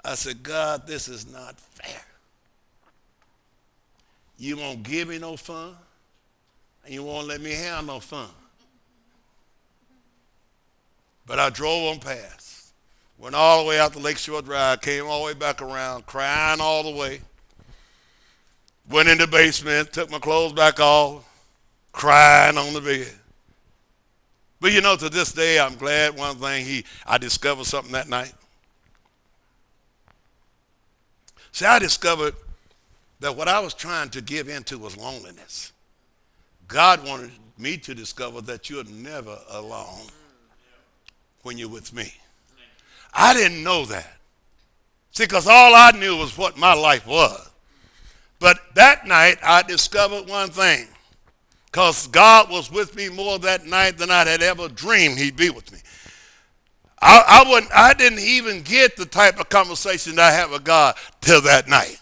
[SPEAKER 1] I said, God, this is not fair. You won't give me no fun, and you won't let me have no fun. But I drove on past. Went all the way out to Lakeshore Drive, came all the way back around, crying all the way. Went in the basement, took my clothes back off, crying on the bed. But you know, to this day, I'm glad one thing, I discovered something that night. See, I discovered that what I was trying to give into was loneliness. God wanted me to discover that you're never alone when you're with me. I didn't know that. See, because all I knew was what my life was. But that night, I discovered one thing. Because God was with me more that night than I had ever dreamed he'd be with me. I didn't even get the type of conversation that I had with God till that night.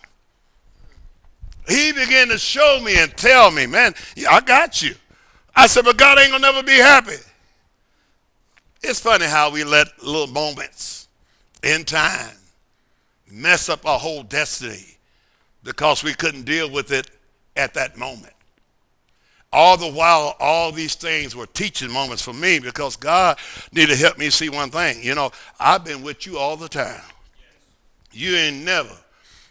[SPEAKER 1] He began to show me and tell me, man, I got you. I said, but God ain't going to never be happy. It's funny how we let little moments in time mess up our whole destiny because we couldn't deal with it at that moment. All the while, all these things were teaching moments for me because God needed to help me see one thing. You know, I've been with you all the time. You ain't never.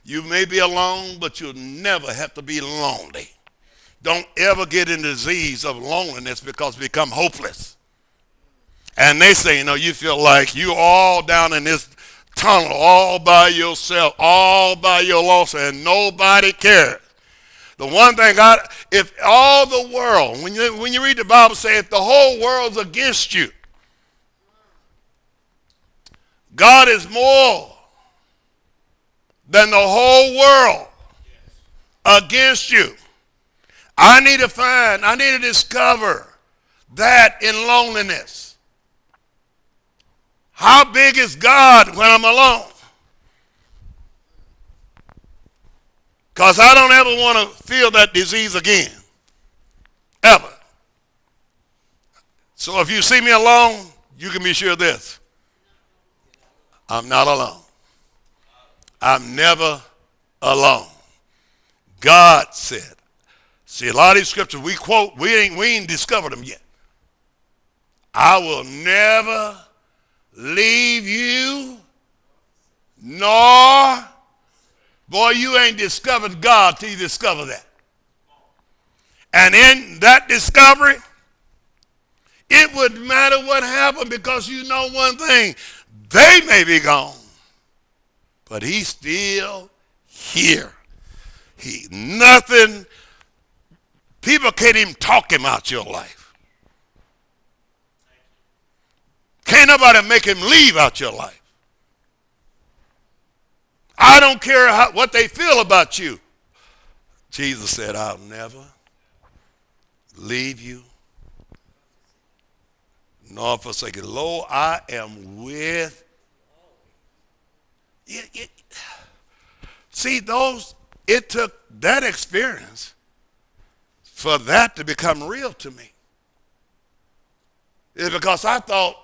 [SPEAKER 1] You may be alone, but you'll never have to be lonely. Don't ever get in the disease of loneliness because you become hopeless. And they say, you know, you feel like you're all down in this tunnel all by yourself, all by your loss, and nobody cares. The one thing, God, if all the world, when you read the Bible, say if the whole world's against you, God is more than the whole world against you. I need to discover that in loneliness. How big is God when I'm alone? Because I don't ever want to feel that disease again. Ever. So if you see me alone, you can be sure of this. I'm not alone. I'm never alone. God said. See, a lot of these scriptures we quote, we ain't discovered them yet. I will never leave you, nor, boy, you ain't discovered God till you discover that. And in that discovery, it wouldn't matter what happened because you know one thing. They may be gone, but he's still here. Nothing People can't even talk him out your life. Can't nobody make him leave out your life. I don't care what they feel about you. Jesus said, I'll never leave you nor forsake you. Lo, I am with you. See, it took that experience for that to become real to me. It's because I thought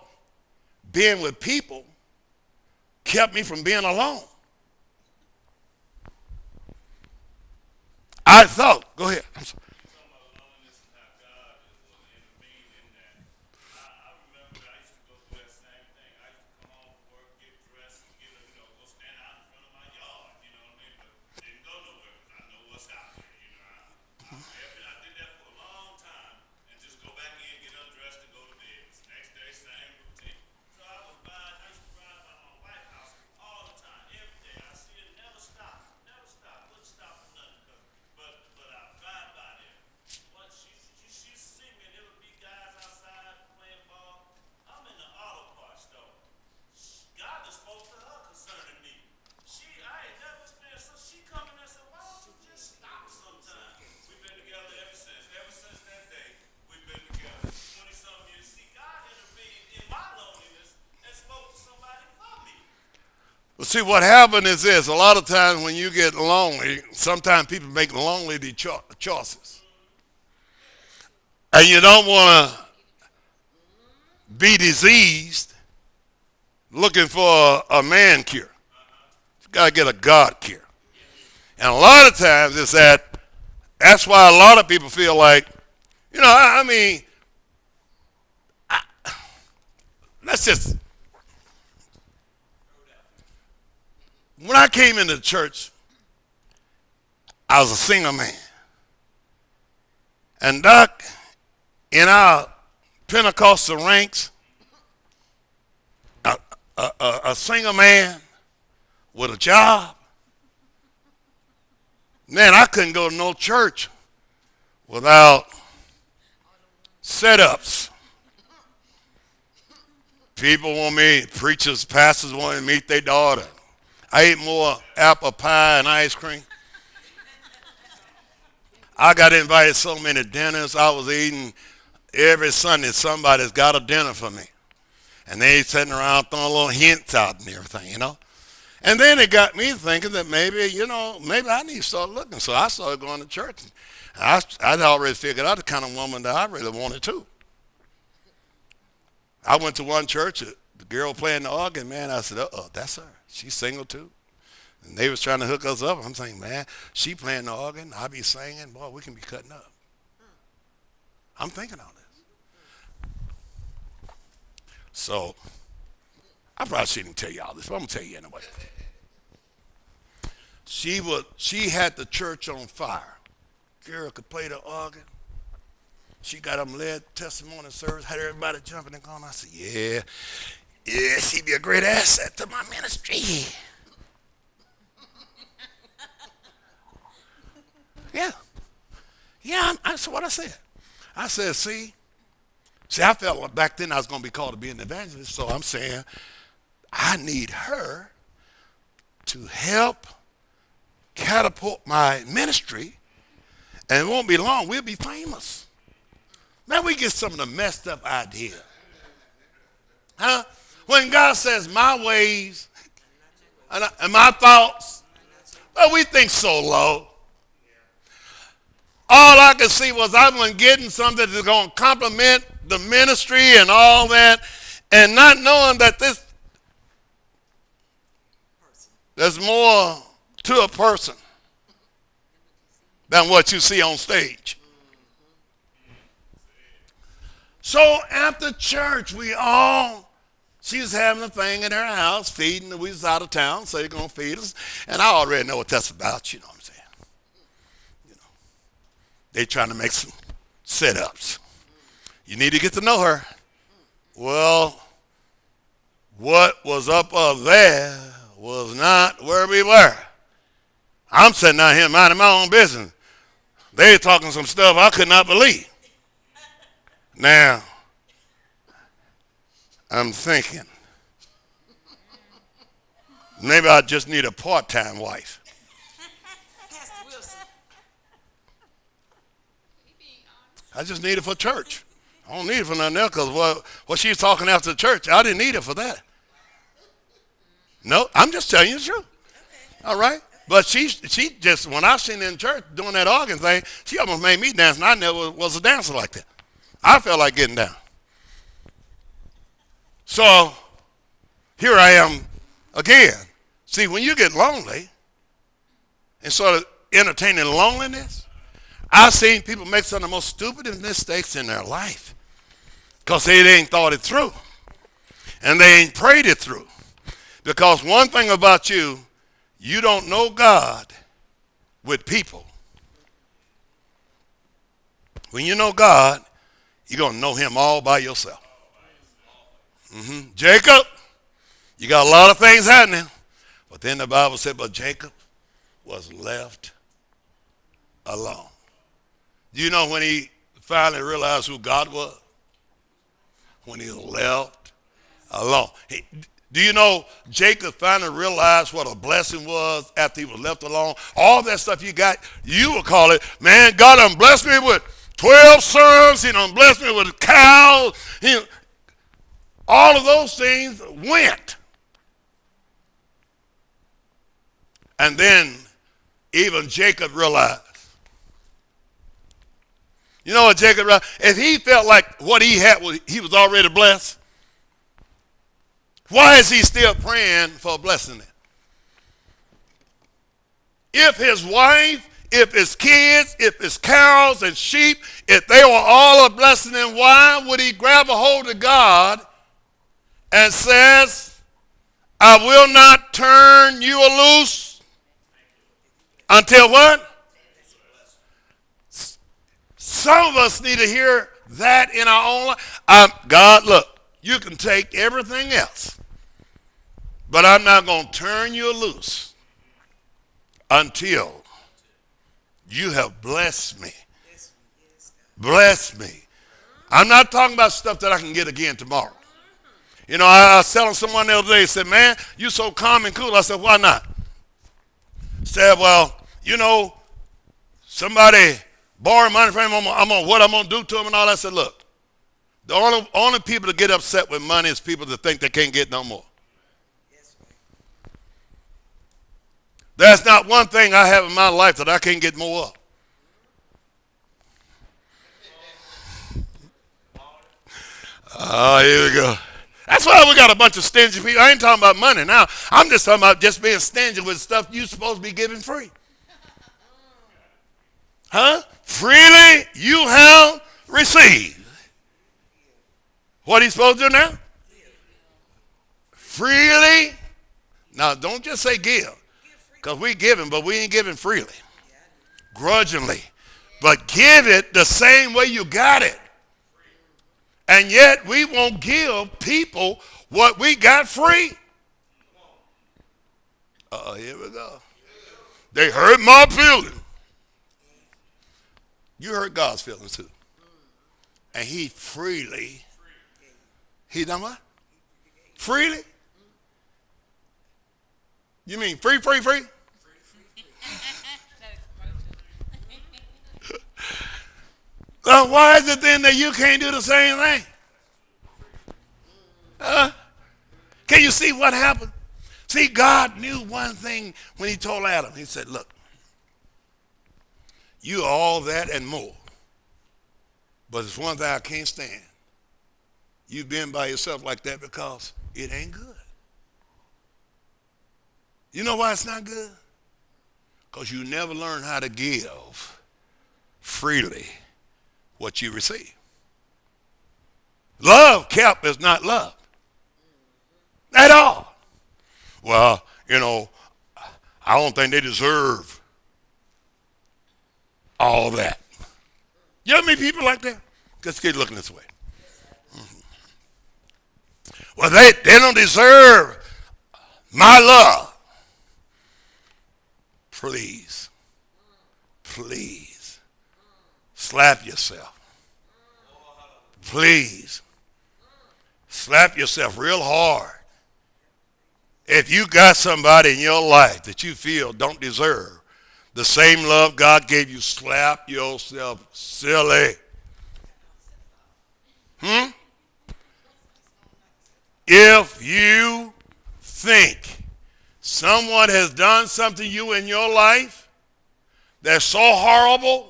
[SPEAKER 1] being with people kept me from being alone. I thought, go ahead. I'm sorry. Well, see, what happened is this. A lot of times when you get lonely, sometimes people make lonely choices. And you don't want to be diseased looking for a man cure. You got to get a God cure. And a lot of times it's that's why a lot of people feel like, let's just, when I came into church, I was a single man. And Doc, in our Pentecostal ranks, a single man with a job, man, I couldn't go to no church without setups. People want me, preachers, pastors want me to meet their daughter. I ate more apple pie and ice cream. I got invited so many dinners. I was eating every Sunday. Somebody's got a dinner for me. And they sitting around throwing little hints out and everything, And then it got me thinking that maybe I need to start looking. So I started going to church. I'd already figured out the kind of woman that I really wanted too. I went to one church, the girl playing the organ, man. I said, that's her. She's single too. And they was trying to hook us up. I'm saying, man, she playing the organ, I be singing, boy, we can be cutting up. I'm thinking all this. So, I probably shouldn't tell you all this, but I'm going to tell you anyway. She had the church on fire. Girl could play the organ. She got them led testimony service, had everybody jumping and going. I said, yeah, she'd be a great asset to my ministry. Yeah, that's what I said. I said, see, I felt like back then I was going to be called to be an evangelist, so I'm saying I need her to help catapult my ministry, and it won't be long, we'll be famous. Man, we get some of the messed up ideas. Huh? When God says my ways and my thoughts, well, we think so low. All I could see was I wasn't getting something that's going to complement the ministry and all that, and not knowing that there's more to a person than what you see on stage. So after church, she was having a thing in her house, feeding. We was out of town, so they're going to feed us. And I already know what that's about, you know what I'm saying. They trying to make some setups. You need to get to know her. Well, what was up there was not where we were. I'm sitting out here minding my own business. They talking some stuff I could not believe. Now, I'm thinking, maybe I just need a part-time wife.
[SPEAKER 2] Pastor Wilson.
[SPEAKER 1] I just need it for church. I don't need it for nothing else because what she's talking after the church, I didn't need it for that. No, I'm just telling you the truth. All right? But she just, when I seen her in church doing that organ thing, she almost made me dance, and I never was a dancer like that. I felt like getting down. So here I am again. See, when you get lonely and sort of entertaining loneliness, I've seen people make some of the most stupidest mistakes in their life because they ain't thought it through and they ain't prayed it through. Because one thing about you, you don't know God with people. When you know God, you're going to know him all by yourself. Jacob, you got a lot of things happening. But then the Bible said, but Jacob was left alone. Do you know when he finally realized who God was? When he was left alone. Do you know Jacob finally realized what a blessing was after he was left alone? All that stuff you got, you would call it, man, God done blessed me with 12 sons. He done blessed me with cows. All of those things went. And then even Jacob realized. You know what Jacob realized? If he felt like what he had, he was already blessed, why is he still praying for a blessing? If his wife, if his kids, if his cows and sheep, if they were all a blessing, then why would he grab a hold of God and says, I will not turn you loose until what? Some of us need to hear that in our own life. God, look, you can take everything else, but I'm not going to turn you loose until you have blessed me. Bless me. I'm not talking about stuff that I can get again tomorrow. You know, I was telling someone the other day, said, man, you so calm and cool. I said, why not? Said, well, you know, somebody borrowed money from him, what I'm going to do to him and all that. I said, look, the only people that get upset with money is people that think they can't get no more. There's not one thing I have in my life that I can't get more of. Here we go. That's why we got a bunch of stingy people. I ain't talking about money now. I'm just talking about just being stingy with stuff you're supposed to be giving free. Huh? Freely you have received. What are you supposed to do now? Freely. Now, don't just say give. Because we giving, but we ain't giving freely. Grudgingly. But give it the same way you got it. And yet we won't give people what we got free. Here we go. They hurt my feelings. You hurt God's feelings too. And he freely, he done what? Freely? You mean free? Why is it then that you can't do the same thing? Can you see what happened? See, God knew one thing when he told Adam. He said, look, you are all that and more. But there's one thing I can't stand. You've been by yourself like that because it ain't good. You know why it's not good? Because you never learn how to give freely what you receive. Love kept is not love. At all. Well, you know, I don't think they deserve all that. You know how many people like that? Let's keep looking this way. Well, they don't deserve my love. Please. slap yourself. Please. Slap yourself real hard. If you got somebody in your life that you feel don't deserve the same love God gave you, slap yourself silly. If you think someone has done something to you in your life that's so horrible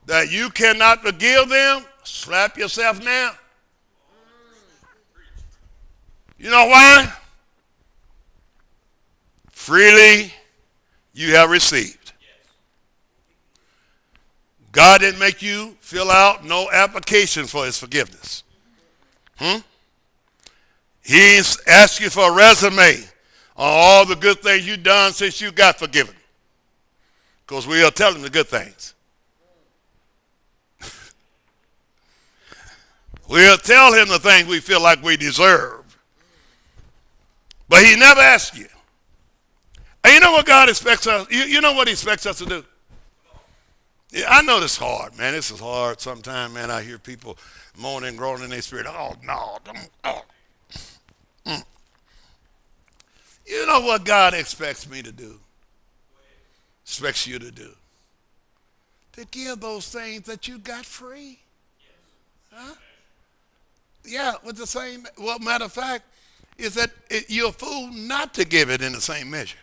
[SPEAKER 1] that you cannot forgive them, slap yourself now. You know why? Freely you have received. God didn't make you fill out no application for his forgiveness. He asked you for a resume on all the good things you've done since you got forgiven. Because we'll tell him the good things. We'll tell him the things we feel like we deserve. But he never asks you. And you know what God expects us, you know what he expects us to do? Yeah, I know this is hard, man. This is hard. Sometimes, man, I hear people moaning and groaning in their spirit. Oh, no. You know what God expects me to do? Expects you to do? To give those things that you got free. Huh? Yeah, with the same, well, matter of fact, is that you're a fool not to give it in the same measure.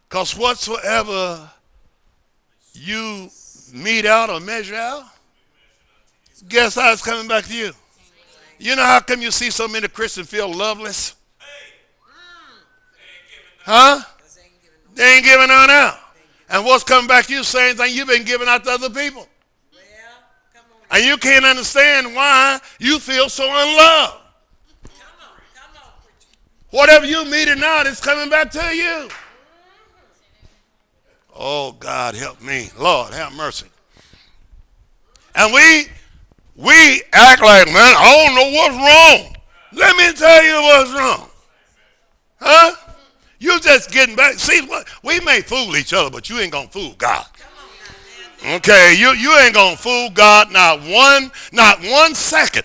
[SPEAKER 1] Because whatsoever you mete out or measure out, guess how it's coming back to you? You know how come you see so many Christians feel loveless? Huh? They ain't giving none out. And what's coming back to you, same thing you've been giving out to other people. And you can't understand why you feel so unloved. Whatever you meting out is coming back to you. Oh, God, help me. Lord, have mercy. And we act like, man, I don't know what's wrong. Let me tell you what's wrong. Huh? You just getting back. See, what we may fool each other, but you ain't going to fool God. Okay, you ain't going to fool God not one second.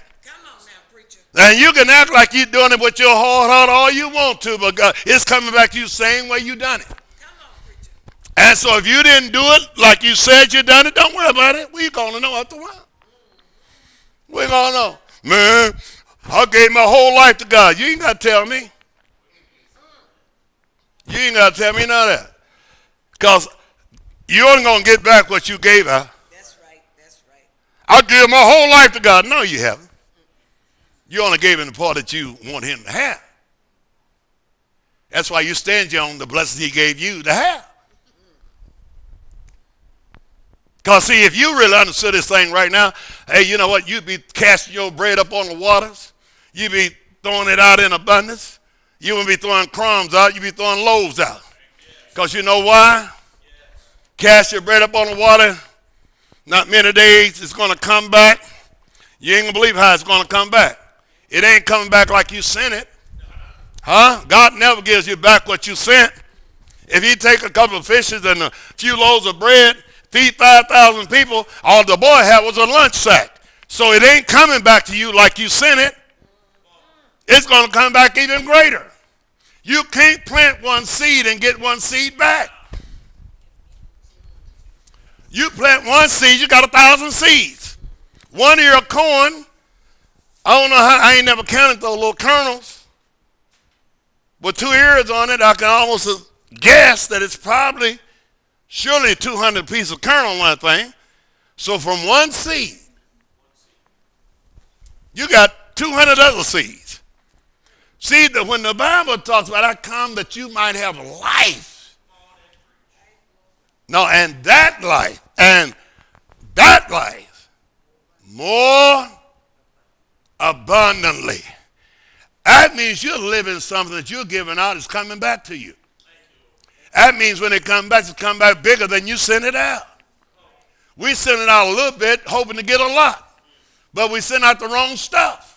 [SPEAKER 1] And you can act like you're doing it with your whole heart all you want to, but God, it's coming back to you the same way you done it. And so if you didn't do it like you said you done it, don't worry about it. We're going to know after a while. We're going to know. Man, I gave my whole life to God. You ain't got to tell me. You ain't got to tell me none of that. Because you only going to get back what you gave her.
[SPEAKER 2] That's right. That's right.
[SPEAKER 1] I gave my whole life to God. No, you haven't. You only gave him the part that you want him to have. That's why you stand on the blessing he gave you to have. Because, see, if you really understood this thing right now, hey, you know what? You'd be casting your bread up on the waters. You'd be throwing it out in abundance. You wouldn't be throwing crumbs out. You'd be throwing loaves out. Because you know why? Cast your bread up on the water. Not many days, it's going to come back. You ain't going to believe how it's going to come back. It ain't coming back like you sent it. Huh? God never gives you back what you sent. If you take a couple of fishes and a few loaves of bread, feed 5,000 people, all the boy had was a lunch sack. So it ain't coming back to you like you sent it. It's going to come back even greater. You can't plant one seed and get one seed back. You plant one seed, you got 1,000 seeds. 1 ear of corn, I don't know how, I ain't never counted those little kernels. With 2 ears on it, I can almost guess that it's probably surely 200 pieces of kernel on that thing. So from one seed, you got 200 other seeds. See, that when the Bible talks about I come that you might have life. No, and that life more abundantly. That means you're living something that you're giving out is coming back to you. That means when it comes back, it's come back bigger than you sent it out. We send it out a little bit, hoping to get a lot. But we send out the wrong stuff.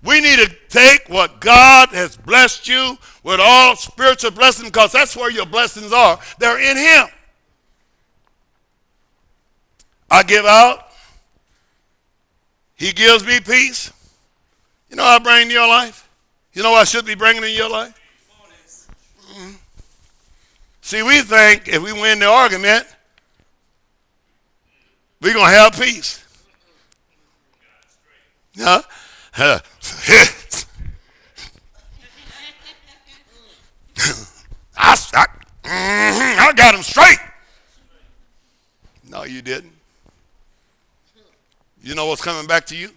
[SPEAKER 1] We need to take what God has blessed you with all spiritual blessings, because that's where your blessings are. They're in him. I give out. He gives me peace. You know what I bring to your life? You know what I should be bringing in your life? Mm-hmm. See, we think if we win the argument, we're going to have peace. Huh? I got him straight. No, you didn't. You know what's coming back to you?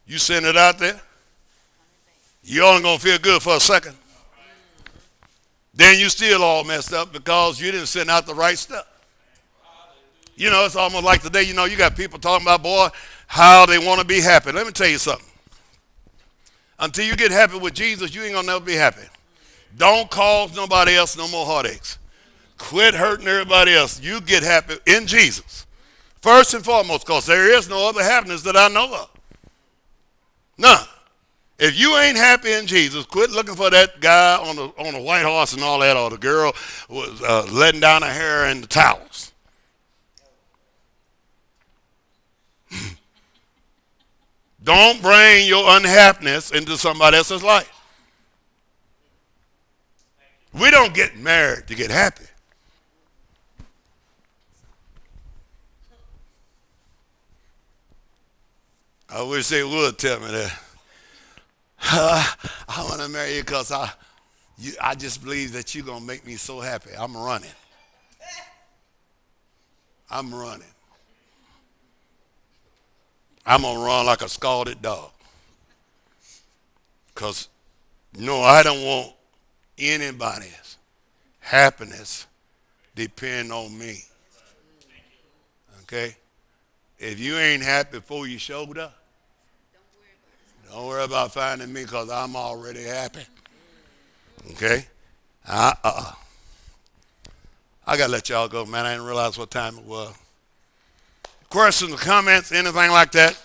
[SPEAKER 1] You send it out there. You only going to feel good for a second. Then you still all messed up because you didn't send out the right stuff. You know, it's almost like today, you know, you got people talking about, boy, how they want to be happy. Let me tell you something. Until you get happy with Jesus, you ain't going to never be happy. Don't cause nobody else no more heartaches. Quit hurting everybody else. You get happy in Jesus. First and foremost, because there is no other happiness that I know of. None. If you ain't happy in Jesus, quit looking for that guy on the white horse and all that, or the girl was letting down her hair and the towels. Don't bring your unhappiness into somebody else's life. We don't get married to get happy. I wish they would tell me that. I want to marry you because I just believe that you're going to make me so happy. I'm running. I'm running. I'm going to run like a scalded dog. Because, no, I don't want anybody's happiness depend on me. Okay? If you ain't happy before you showed up, don't worry about finding me because I'm already happy. Okay? I got to let y'all go, man. I didn't realize what time it was. Questions or comments, anything like that?